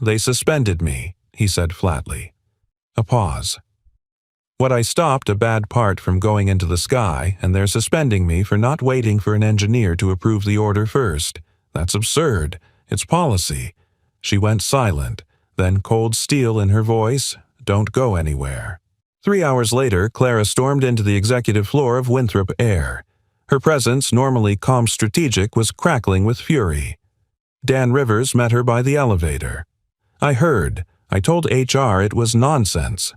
"They suspended me," he said flatly. A pause. "What I stopped a bad part from going into the sky, and they're suspending me for not waiting for an engineer to approve the order first. That's absurd. It's policy." She went silent, then cold steel in her voice. "Don't go anywhere." 3 hours later, Clara stormed into the executive floor of Winthrop Air. Her presence, normally calm strategic, was crackling with fury. Dan Rivers met her by the elevator. "I heard. I told HR it was nonsense."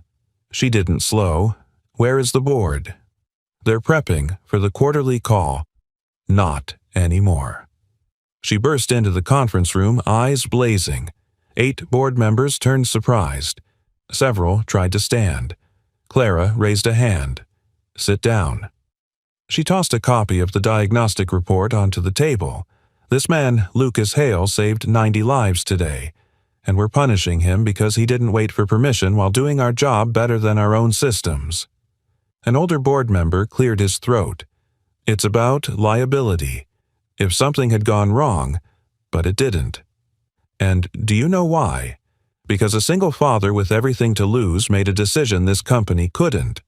She didn't slow. "Where is the board?" "They're prepping for the quarterly call." "Not anymore." She burst into the conference room, eyes blazing. 8 board members turned surprised. Several tried to stand. Clara raised a hand. "Sit down." She tossed a copy of the diagnostic report onto the table. "This man, Lucas Hale, saved 90 lives today, and we're punishing him because he didn't wait for permission while doing our job better than our own systems." An older board member cleared his throat. "It's about liability. If something had gone wrong, but it didn't. And do you know why? Because a single father with everything to lose made a decision this company couldn't."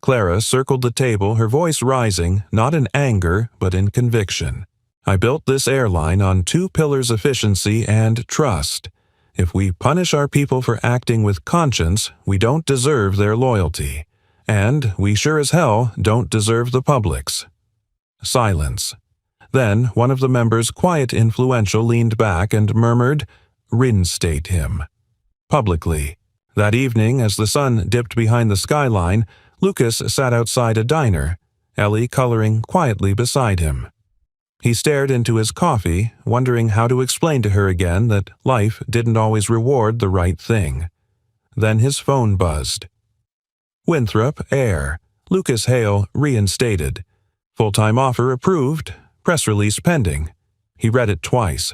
Clara circled the table, her voice rising, not in anger, but in conviction. "I built this airline on 2 pillars: efficiency and trust. If we punish our people for acting with conscience, we don't deserve their loyalty. And we sure as hell don't deserve the public's. Silence. Then one of the members, quiet influential, leaned back and murmured, "Reinstate him." Publicly. That evening, as the sun dipped behind the skyline, Lucas sat outside a diner, Ellie coloring quietly beside him. He stared into his coffee, wondering how to explain to her again that life didn't always reward the right thing. Then his phone buzzed. Winthrop, Air. Lucas Hale, reinstated. Full-time offer approved. Press release pending. He read it twice.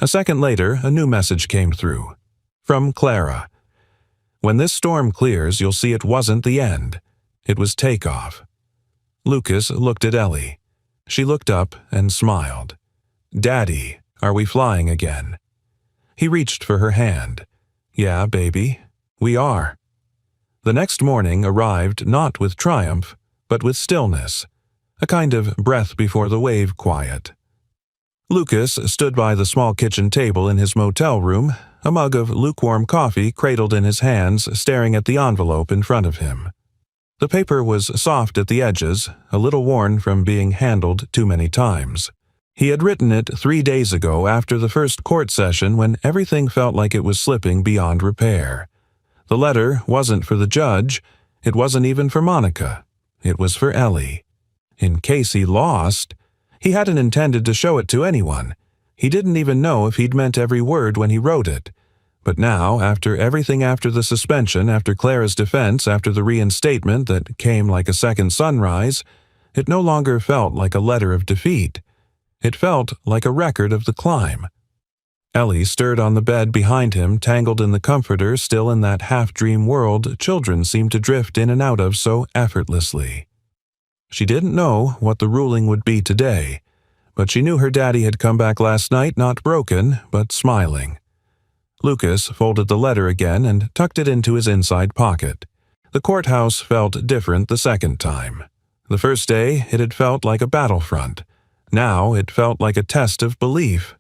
A second later, a new message came through. From Clara. When this storm clears, you'll see it wasn't the end. It was takeoff. Lucas looked at Ellie. She looked up and smiled. Daddy, are we flying again? He reached for her hand. Yeah, baby, we are. The next morning arrived not with triumph, but with stillness, a kind of breath before the wave quiet. Lucas stood by the small kitchen table in his motel room, a mug of lukewarm coffee cradled in his hands, staring at the envelope in front of him. The paper was soft at the edges, a little worn from being handled too many times. He had written it 3 days ago after the first court session when everything felt like it was slipping beyond repair. The letter wasn't for the judge. It wasn't even for Monica. It was for Ellie. In case he lost, he hadn't intended to show it to anyone. He didn't even know if he'd meant every word when he wrote it. But now, after everything, after the suspension, after Clara's defense, after the reinstatement that came like a second sunrise, it no longer felt like a letter of defeat. It felt like a record of the climb. Ellie stirred on the bed behind him, tangled in the comforter, still in that half-dream world children seemed to drift in and out of so effortlessly. She didn't know what the ruling would be today, but she knew her daddy had come back last night not broken, but smiling. Lucas folded the letter again and tucked it into his inside pocket. The courthouse felt different the second time. The first day, it had felt like a battlefront. Now it felt like a test of belief.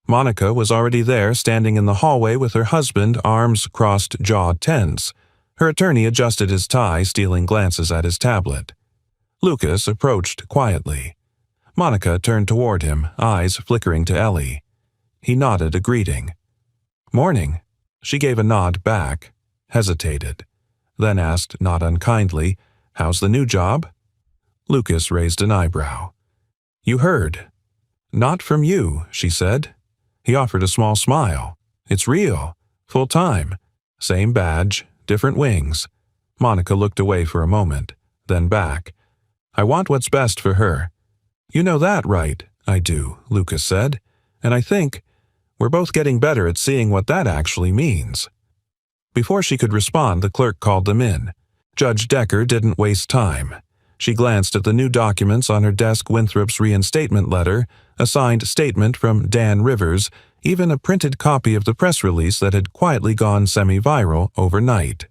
Monica was already there, standing in the hallway with her husband, arms crossed, jaw tense. Her attorney adjusted his tie, stealing glances at his tablet. Lucas approached quietly. Monica turned toward him, eyes flickering to Ellie. He nodded a greeting. "Morning." She gave a nod back, hesitated, then asked not unkindly, "How's the new job?" Lucas raised an eyebrow. "You heard." "Not from you," she said. He offered a small smile. "It's real. Full time. Same badge, different wings." Monica looked away for a moment, then back. "I want what's best for her." "You know that, right?" "I do," Lucas said. "And I think we're both getting better at seeing what that actually means." Before she could respond, the clerk called them in. Judge Decker didn't waste time. She glanced at the new documents on her desk, Winthrop's reinstatement letter, a signed statement from Dan Rivers, even a printed copy of the press release that had quietly gone semi-viral overnight.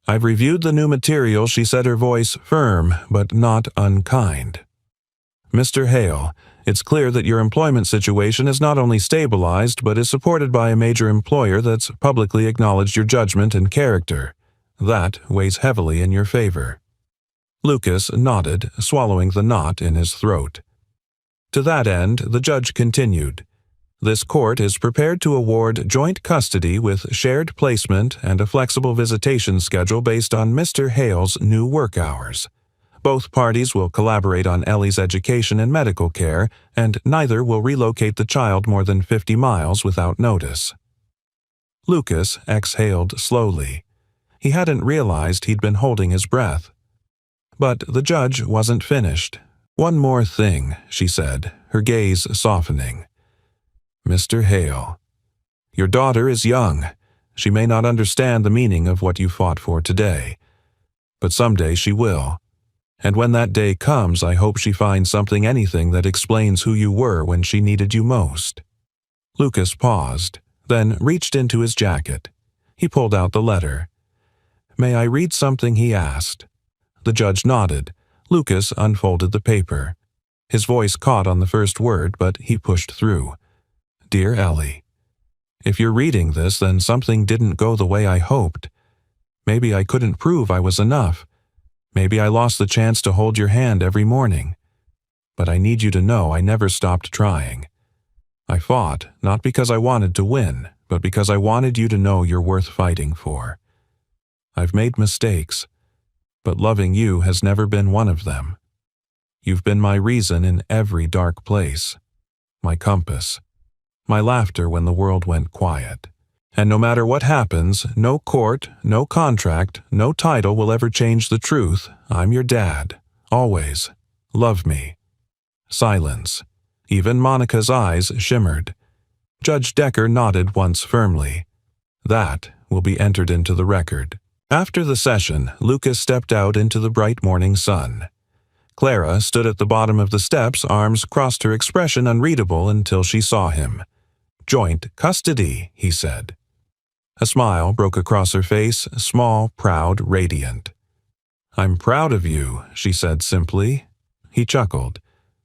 "I've reviewed the new material," she said, her voice firm but not unkind. "Mr. Hale, it's clear that your employment situation is not only stabilized but is supported by a major employer that's publicly acknowledged your judgment and character. That weighs heavily in your favor." Lucas nodded, swallowing the knot in his throat. To that end, the judge continued, "This court is prepared to award joint custody with shared placement and a flexible visitation schedule based on Mr. Hale's new work hours. Both parties will collaborate on Ellie's education and medical care, and neither will relocate the child more than 50 miles without notice." Lucas exhaled slowly. He hadn't realized he'd been holding his breath. But the judge wasn't finished. "One more thing," she said, her gaze softening. "Mr. Hale, your daughter is young. She may not understand the meaning of what you fought for today. But someday she will. And when that day comes, I hope she finds anything that explains who you were when she needed you most." Lucas paused, then reached into his jacket. He pulled out the letter. "May I read something?" he asked. The judge nodded. Lucas unfolded the paper. His voice caught on the first word, but he pushed through. "Dear Ellie, if you're reading this, then something didn't go the way I hoped. Maybe I couldn't prove I was enough. Maybe I lost the chance to hold your hand every morning. But I need you to know I never stopped trying. I fought, not because I wanted to win, but because I wanted you to know you're worth fighting for. I've made mistakes, but loving you has never been one of them. You've been my reason in every dark place, my compass, my laughter when the world went quiet. And no matter what happens, no court, no contract, no title will ever change the truth. I'm your dad, always. Love me. Silence. Even Monica's eyes shimmered. Judge Decker nodded once firmly. That will be entered into the record. After the session, Lucas stepped out into the bright morning sun. Clara stood at the bottom of the steps, arms crossed, her expression unreadable until she saw him. "Joint custody," he said. A smile broke across her face, small, proud, radiant. "I'm proud of you," she said simply. He chuckled.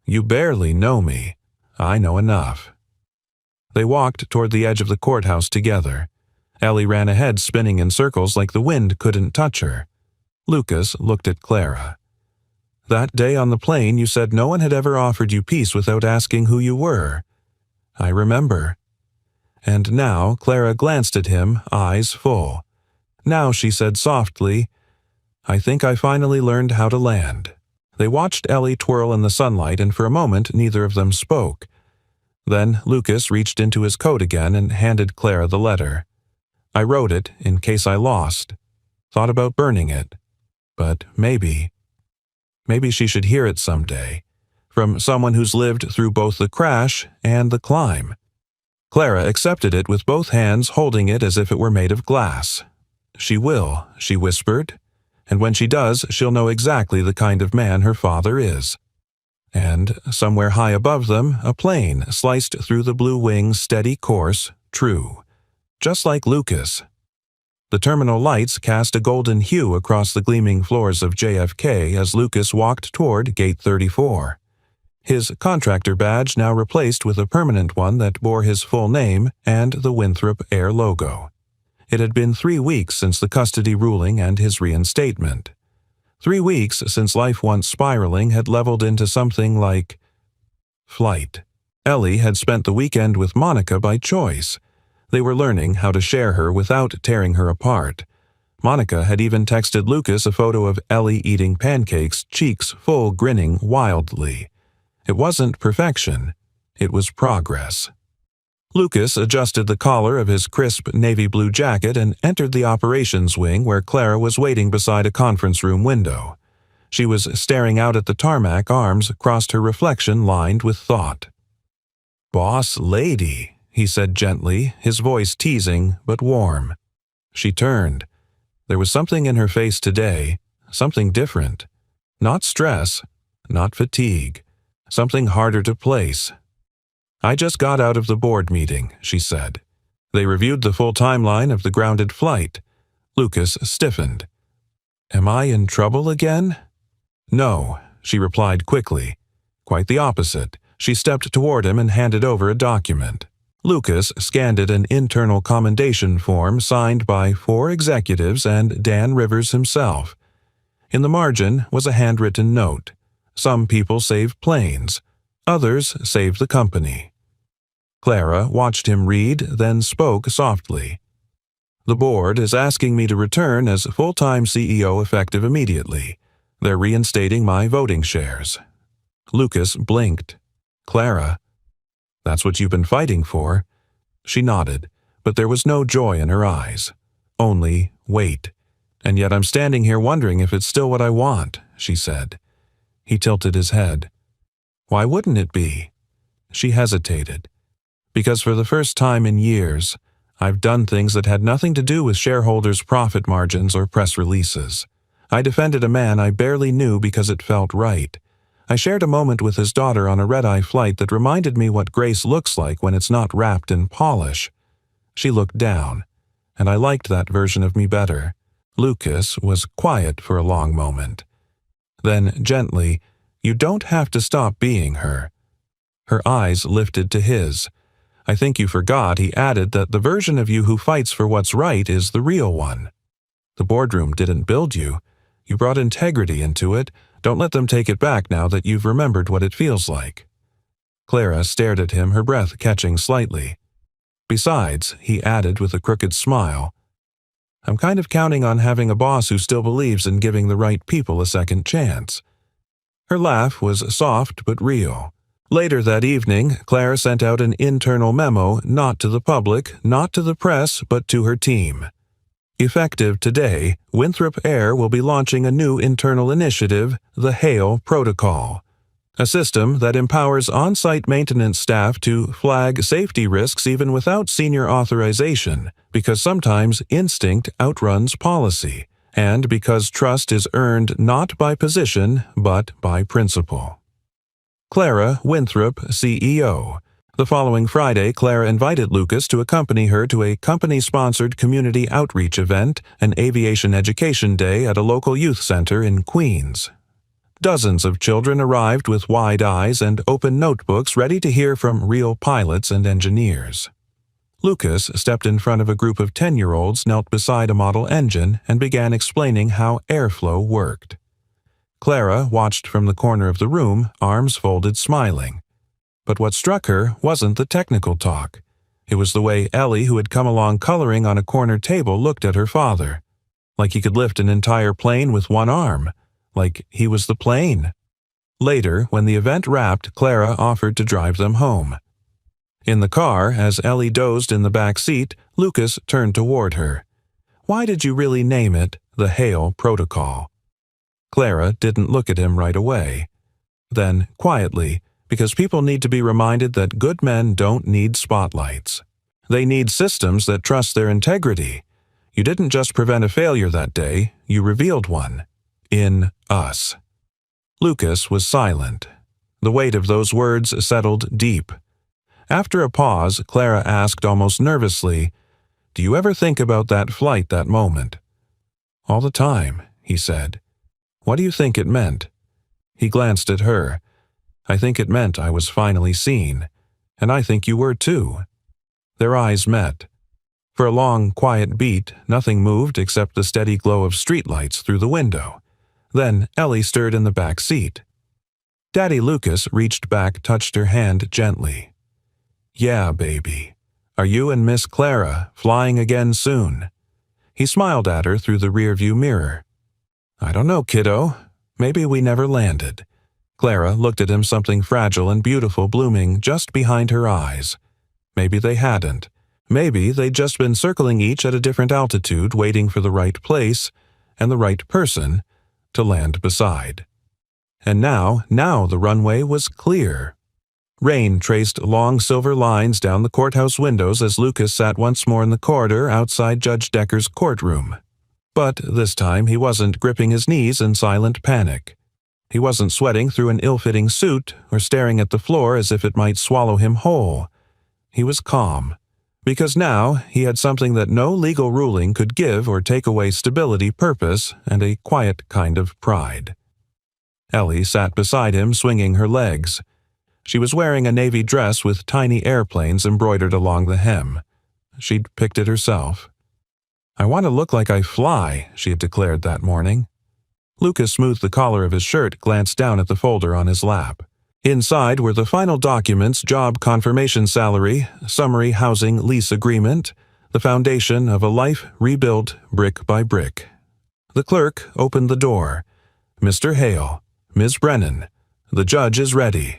"You barely know me. I know enough." They walked toward the edge of the courthouse together. Ellie ran ahead, spinning in circles like the wind couldn't touch her. Lucas looked at Clara. "That day on the plane you said no one had ever offered you peace without asking who you were." "I remember." And now Clara glanced at him, eyes full. Now she said softly, "I think I finally learned how to land." They watched Ellie twirl in the sunlight, and for a moment neither of them spoke. Then Lucas reached into his coat again and handed Clara the letter. "I wrote it in case I lost. Thought about burning it. But maybe she should hear it someday. From someone who's lived through both the crash and the climb." Clara accepted it with both hands, holding it as if it were made of glass. "She will," she whispered. "And when she does, she'll know exactly the kind of man her father is." And somewhere high above them, a plane sliced through the blue wing's steady course, true. Just like Lucas. The terminal lights cast a golden hue across the gleaming floors of JFK as Lucas walked toward Gate 34. His contractor badge now replaced with a permanent one that bore his full name and the Winthrop Air logo. It had been 3 weeks since the custody ruling and his reinstatement. 3 weeks since life once spiraling had leveled into something like flight. Ellie had spent the weekend with Monica by choice. They were learning how to share her without tearing her apart. Monica had even texted Lucas a photo of Ellie eating pancakes, cheeks full, grinning wildly. It wasn't perfection. It was progress. Lucas adjusted the collar of his crisp navy blue jacket and entered the operations wing where Clara was waiting beside a conference room window. She was staring out at the tarmac, arms across her reflection lined with thought. "Boss lady," he said gently, his voice teasing but warm. She turned. There was something in her face today, something different. Not stress, not fatigue. Something harder to place. "I just got out of the board meeting," she said. They reviewed the full timeline of the grounded flight. Lucas stiffened. "Am I in trouble again?" "No," she replied quickly. Quite the opposite. She stepped toward him and handed over a document. Lucas scanned it, an internal commendation form signed by 4 executives and Dan Rivers himself. In the margin was a handwritten note. Some people save planes. Others save the company. Clara watched him read, then spoke softly. "The board is asking me to return as full-time CEO effective immediately. They're reinstating my voting shares." Lucas blinked. "Clara, that's what you've been fighting for?" She nodded, but there was no joy in her eyes. Only wait. "And yet I'm standing here wondering if it's still what I want," she said. He tilted his head. "Why wouldn't it be?" She hesitated. "Because for the first time in years, I've done things that had nothing to do with shareholders' profit margins or press releases. I defended a man I barely knew because it felt right. I shared a moment with his daughter on a red-eye flight that reminded me what grace looks like when it's not wrapped in polish." She looked down, and I liked that version of me better. Lucas was quiet for a long moment. Then, gently, "You don't have to stop being her." Her eyes lifted to his. "I think you forgot," he added, "that the version of you who fights for what's right is the real one. The boardroom didn't build you. You brought integrity into it. Don't let them take it back now that you've remembered what it feels like." Clara stared at him, her breath catching slightly. "Besides," he added with a crooked smile, "I'm kind of counting on having a boss who still believes in giving the right people a second chance." Her laugh was soft but real. Later that evening, Clara sent out an internal memo, not to the public, not to the press, but to her team. Effective today, Winthrop Air will be launching a new internal initiative, the HAIL Protocol, a system that empowers on-site maintenance staff to flag safety risks even without senior authorization, because sometimes instinct outruns policy, and because trust is earned not by position but by principle. Clara Winthrop, CEO. The following Friday, Clara invited Lucas to accompany her to a company-sponsored community outreach event, an aviation education day at a local youth center in Queens. Dozens of children arrived with wide eyes and open notebooks ready to hear from real pilots and engineers. Lucas stepped in front of a group of 10-year-olds, knelt beside a model engine, and began explaining how airflow worked. Clara watched from the corner of the room, arms folded, smiling. But what struck her wasn't the technical talk. It was the way Ellie, who had come along coloring on a corner table, looked at her father. Like he could lift an entire plane with one arm. Like he was the plane. Later, when the event wrapped, Clara offered to drive them home. In the car, as Ellie dozed in the back seat, Lucas turned toward her. "Why did you really name it the HAIL Protocol?" Clara didn't look at him right away. Then, quietly, "Because people need to be reminded that good men don't need spotlights. They need systems that trust their integrity. You didn't just prevent a failure that day, you revealed one. In us." Lucas was silent. The weight of those words settled deep. After a pause, Clara asked almost nervously, "Do you ever think about that flight, that moment?" "All the time," he said. "What do you think it meant?" He glanced at her. "I think it meant I was finally seen. And I think you were too." Their eyes met. For a long, quiet beat, nothing moved except the steady glow of streetlights through the window. Then Ellie stirred in the back seat. Daddy Lucas reached back, touched her hand gently. "Yeah, baby. Are you and Miss Clara flying again soon?" He smiled at her through the rearview mirror. "I don't know, kiddo. Maybe we never landed." Clara looked at him, something fragile and beautiful blooming just behind her eyes. Maybe they hadn't. Maybe they'd just been circling each at a different altitude, waiting for the right place and the right person to land beside. And now the runway was clear. Rain traced long silver lines down the courthouse windows as Lucas sat once more in the corridor outside Judge Decker's courtroom. But this time he wasn't gripping his knees in silent panic. He wasn't sweating through an ill-fitting suit or staring at the floor as if it might swallow him whole. He was calm, because now he had something that no legal ruling could give or take away: stability, purpose, and a quiet kind of pride. Ellie sat beside him, swinging her legs. She was wearing a navy dress with tiny airplanes embroidered along the hem. She'd picked it herself. "I want to look like I fly," she had declared that morning. Lucas smoothed the collar of his shirt, glanced down at the folder on his lap. Inside were the final documents: job confirmation, salary, summary housing lease agreement, the foundation of a life rebuilt brick by brick. The clerk opened the door. "Mr. Hale, Ms. Brennan, the judge is ready."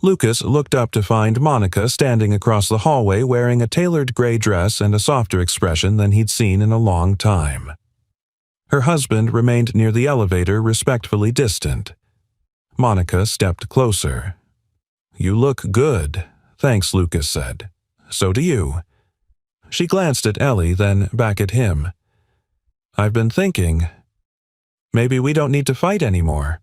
Lucas looked up to find Monica standing across the hallway wearing a tailored gray dress and a softer expression than he'd seen in a long time. Her husband remained near the elevator, respectfully distant. Monica stepped closer. "You look good," "Thanks," Lucas said. "So do you." She glanced at Ellie, then back at him. "I've been thinking, maybe we don't need to fight anymore."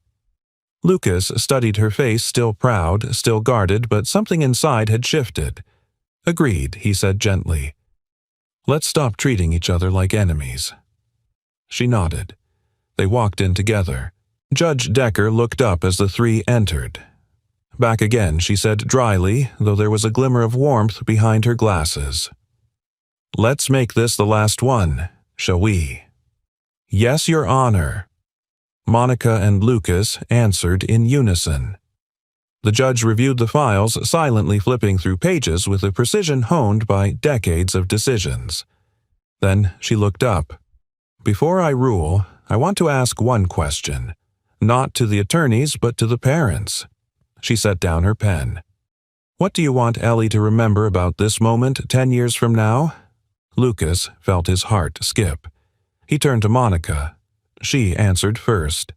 Lucas studied her face, still proud, still guarded, but something inside had shifted. "Agreed," he said gently. "Let's stop treating each other like enemies." She nodded. They walked in together. Judge Decker looked up as the three entered. "Back again," she said dryly, though there was a glimmer of warmth behind her glasses. "Let's make this the last one, shall we?" "Yes, Your Honor." Monica and Lucas answered in unison. The judge reviewed the files, silently flipping through pages with a precision honed by decades of decisions. Then she looked up. "Before I rule, I want to ask one question. Not to the attorneys, but to the parents." She set down her pen. "What do you want Ellie to remember about this moment 10 years from now?" Lucas felt his heart skip. He turned to Monica. She answered first.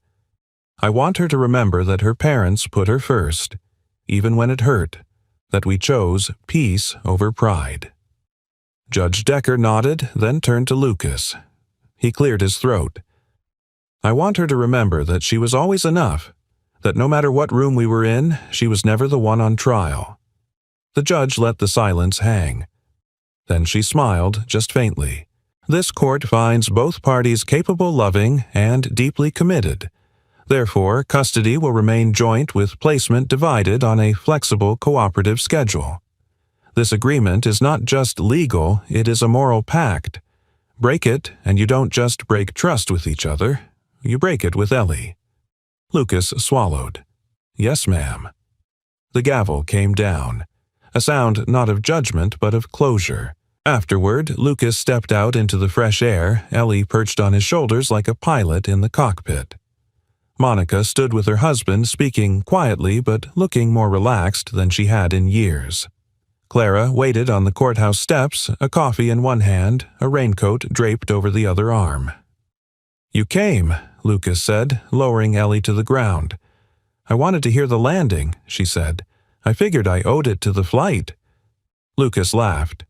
"I want her to remember that her parents put her first, even when it hurt, that we chose peace over pride." Judge Decker nodded, then turned to Lucas. He cleared his throat. "I want her to remember that she was always enough, that no matter what room we were in, she was never the one on trial." The judge let the silence hang. Then she smiled, just faintly. "This court finds both parties capable, loving, and deeply committed. Therefore, custody will remain joint with placement divided on a flexible cooperative schedule. This agreement is not just legal, it is a moral pact. Break it, and you don't just break trust with each other, you break it with Ellie." Lucas swallowed. "Yes, ma'am." The gavel came down, a sound not of judgment but of closure. Afterward, Lucas stepped out into the fresh air, Ellie perched on his shoulders like a pilot in the cockpit. Monica stood with her husband, speaking quietly but looking more relaxed than she had in years. Clara waited on the courthouse steps, a coffee in one hand, a raincoat draped over the other arm. "You came," Lucas said, lowering Ellie to the ground. "I wanted to hear the landing," she said. "I figured I owed it to the flight." Lucas laughed.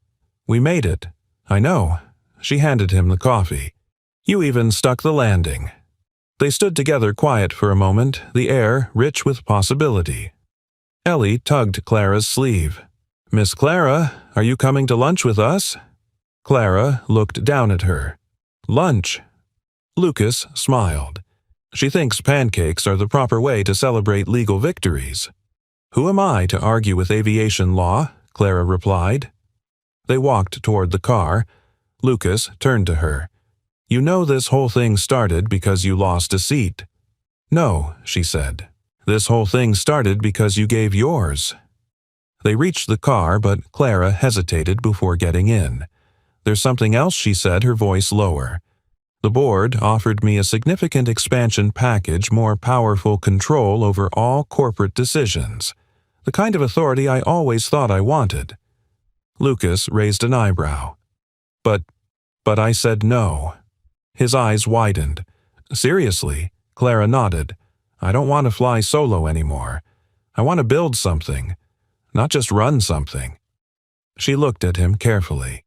"We made it. I know." She handed him the coffee. "You even stuck the landing." They stood together quiet for a moment, the air rich with possibility. Ellie tugged Clara's sleeve. "Miss Clara, are you coming to lunch with us?" Clara looked down at her. "Lunch?" Lucas smiled. "She thinks pancakes are the proper way to celebrate legal victories." "Who am I to argue with aviation law?" Clara replied. They walked toward the car. Lucas turned to her. "You know this whole thing started because you lost a seat." "No," she said. "This whole thing started because you gave yours." They reached the car, but Clara hesitated before getting in. "There's something else," she said, her voice lower. "The board offered me a significant expansion package, more powerful control over all corporate decisions. The kind of authority I always thought I wanted." Lucas raised an eyebrow. But I said no." His eyes widened. "Seriously?" Clara nodded. "I don't want to fly solo anymore. I want to build something, not just run something." She looked at him carefully.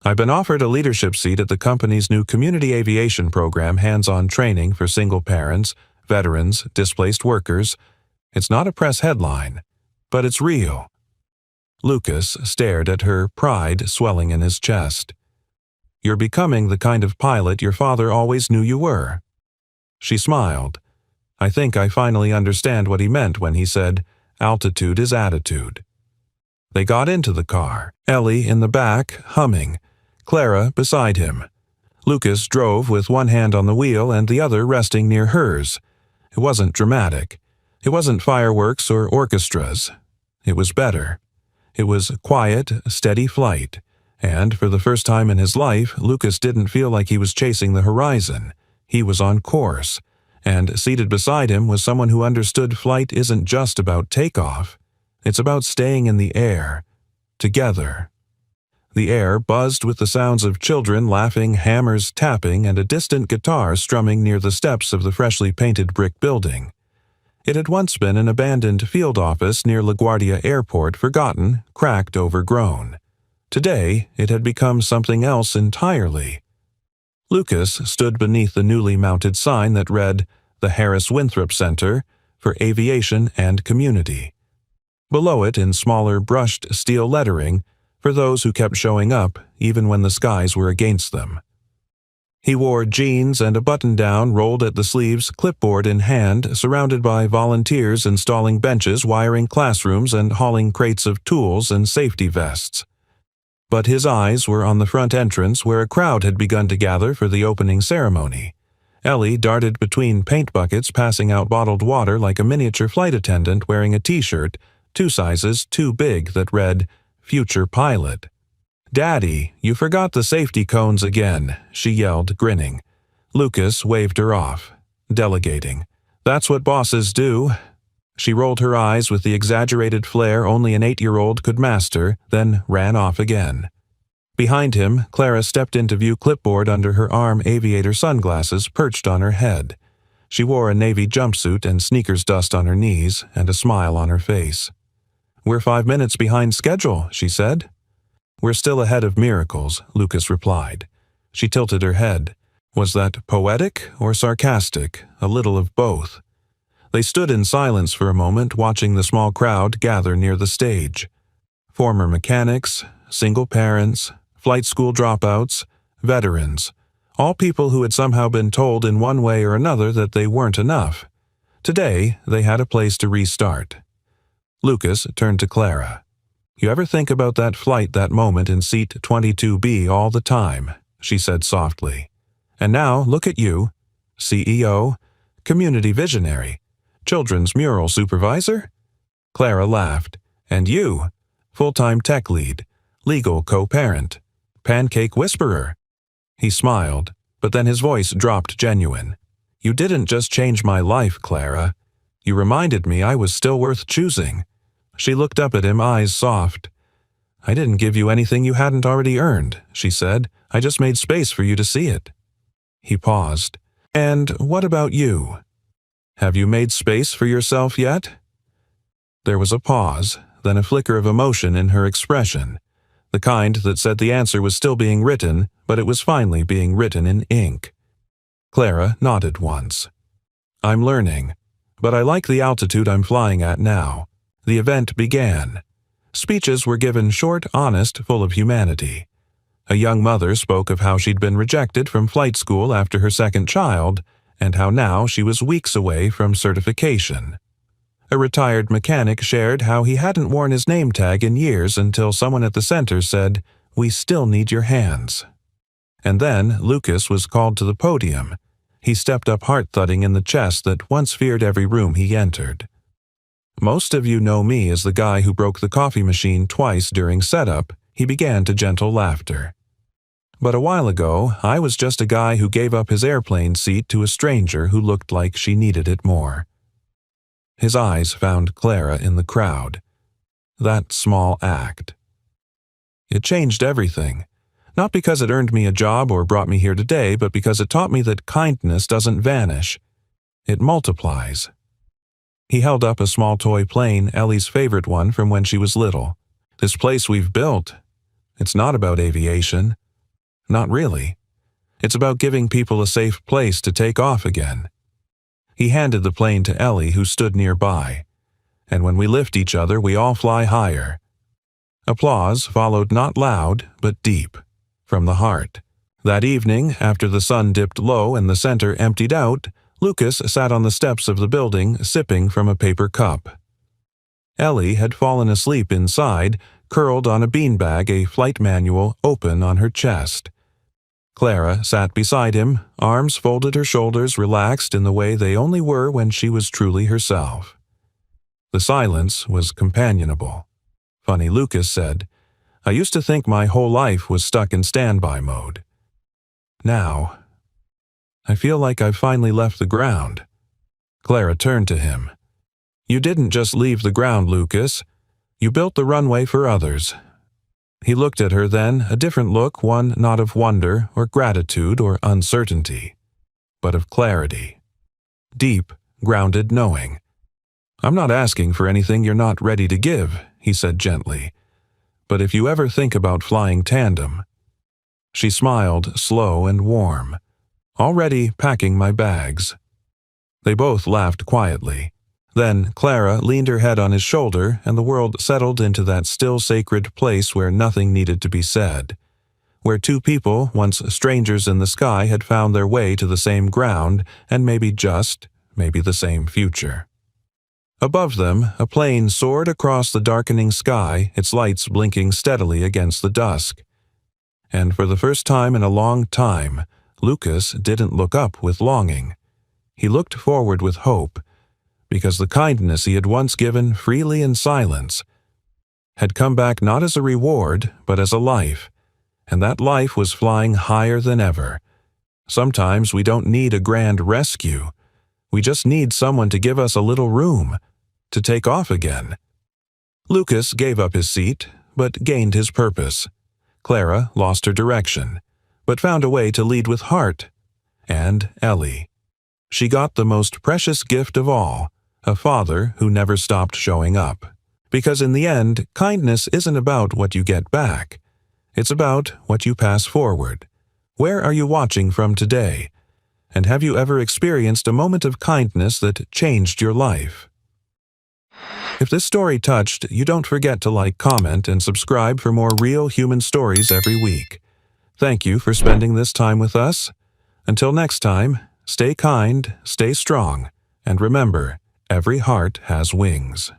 "I've been offered a leadership seat at the company's new community aviation program, hands-on training for single parents, veterans, displaced workers. It's not a press headline, but it's real." Lucas stared at her, pride swelling in his chest. "You're becoming the kind of pilot your father always knew you were." She smiled. "I think I finally understand what he meant when he said, 'Altitude is attitude.'" They got into the car, Ellie in the back, humming, Clara beside him. Lucas drove with one hand on the wheel and the other resting near hers. It wasn't dramatic. It wasn't fireworks or orchestras. It was better. It was quiet, steady flight. And for the first time in his life, Lucas didn't feel like he was chasing the horizon. He was on course. And seated beside him was someone who understood flight isn't just about takeoff. It's about staying in the air. Together. The air buzzed with the sounds of children laughing, hammers tapping, and a distant guitar strumming near the steps of the freshly painted brick building. It had once been an abandoned field office near LaGuardia Airport, forgotten, cracked, overgrown. Today, it had become something else entirely. Lucas stood beneath the newly mounted sign that read, "The Harris Winthrop Center for Aviation and Community." Below it, in smaller brushed steel lettering, for those who kept showing up even when the skies were against them. He wore jeans and a button-down rolled at the sleeves, clipboard in hand, surrounded by volunteers installing benches, wiring classrooms, and hauling crates of tools and safety vests. But his eyes were on the front entrance where a crowd had begun to gather for the opening ceremony. Ellie darted between paint buckets, passing out bottled water like a miniature flight attendant wearing a t-shirt 2 sizes too big that read, "Future Pilot." "Daddy, you forgot the safety cones again," she yelled, grinning. Lucas waved her off, delegating. "That's what bosses do." She rolled her eyes with the exaggerated flair only an 8-year-old could master, then ran off again. Behind him, Clara stepped into view, clipboard under her arm, aviator sunglasses perched on her head. She wore a navy jumpsuit and sneakers dust on her knees and a smile on her face. "We're 5 minutes behind schedule," she said. "We're still ahead of miracles," Lucas replied. She tilted her head. Was that poetic or sarcastic? A little of both. They stood in silence for a moment, watching the small crowd gather near the stage. Former mechanics, single parents, flight school dropouts, veterans, all people who had somehow been told in one way or another that they weren't enough. Today, they had a place to restart. Lucas turned to Clara. "You ever think about that flight, that moment in seat 22B all the time?" she said softly. "And now, look at you. CEO, community visionary, children's mural supervisor?" Clara laughed. "And you, full-time tech lead, legal co-parent, pancake whisperer." He smiled, but then his voice dropped genuine. "You didn't just change my life, Clara. You reminded me I was still worth choosing." She looked up at him, eyes soft. "I didn't give you anything you hadn't already earned," she said. "I just made space for you to see it." He paused. "And what about you? Have you made space for yourself yet?" There was a pause, then a flicker of emotion in her expression, the kind that said the answer was still being written, but it was finally being written in ink. Clara nodded once. "I'm learning, but I like the altitude I'm flying at now." The event began. Speeches were given short, honest, full of humanity. A young mother spoke of how she'd been rejected from flight school after her second child, and how now she was weeks away from certification. A retired mechanic shared how he hadn't worn his name tag in years until someone at the center said, "We still need your hands." And then Lucas was called to the podium. He stepped up, heart thudding in the chest that once feared every room he entered. "Most of you know me as the guy who broke the coffee machine twice during setup," he began to gentle laughter. "But a while ago, I was just a guy who gave up his airplane seat to a stranger who looked like she needed it more." His eyes found Clara in the crowd. That small act. "It changed everything. Not because it earned me a job or brought me here today, but because it taught me that kindness doesn't vanish. It multiplies." He held up a small toy plane, Ellie's favorite one from when she was little. "This place we've built, it's not about aviation. Not really. It's about giving people a safe place to take off again." He handed the plane to Ellie, who stood nearby. "And when we lift each other, we all fly higher." Applause followed, not loud, but deep, from the heart. That evening, after the sun dipped low and the center emptied out, Lucas sat on the steps of the building, sipping from a paper cup. Ellie had fallen asleep inside, curled on a beanbag, a flight manual open on her chest. Clara sat beside him, arms folded, her shoulders relaxed in the way they only were when she was truly herself. The silence was companionable. Funny, Lucas said, "I used to think my whole life was stuck in standby mode. Now, I feel like I've finally left the ground." Clara turned to him. "You didn't just leave the ground, Lucas. You built the runway for others." He looked at her then, a different look, one not of wonder or gratitude or uncertainty, but of clarity. Deep, grounded knowing. "I'm not asking for anything you're not ready to give," he said gently. "But if you ever think about flying tandem." She smiled, slow and warm. "Already packing my bags." They both laughed quietly. Then Clara leaned her head on his shoulder, and the world settled into that still sacred place where nothing needed to be said, where two people, once strangers in the sky, had found their way to the same ground and maybe the same future. Above them, a plane soared across the darkening sky, its lights blinking steadily against the dusk. And for the first time in a long time, Lucas didn't look up with longing. He looked forward with hope, because the kindness he had once given freely in silence had come back not as a reward, but as a life, and that life was flying higher than ever. Sometimes we don't need a grand rescue. We just need someone to give us a little room to take off again. Lucas gave up his seat, but gained his purpose. Clara lost her direction, but found a way to lead with heart. And Ellie. She got the most precious gift of all, a father who never stopped showing up. Because in the end, kindness isn't about what you get back. It's about what you pass forward. Where are you watching from today? And have you ever experienced a moment of kindness that changed your life? If this story touched you, don't forget to like, comment, and subscribe for more real human stories every week. Thank you for spending this time with us. Until next time, stay kind, stay strong, and remember, every heart has wings.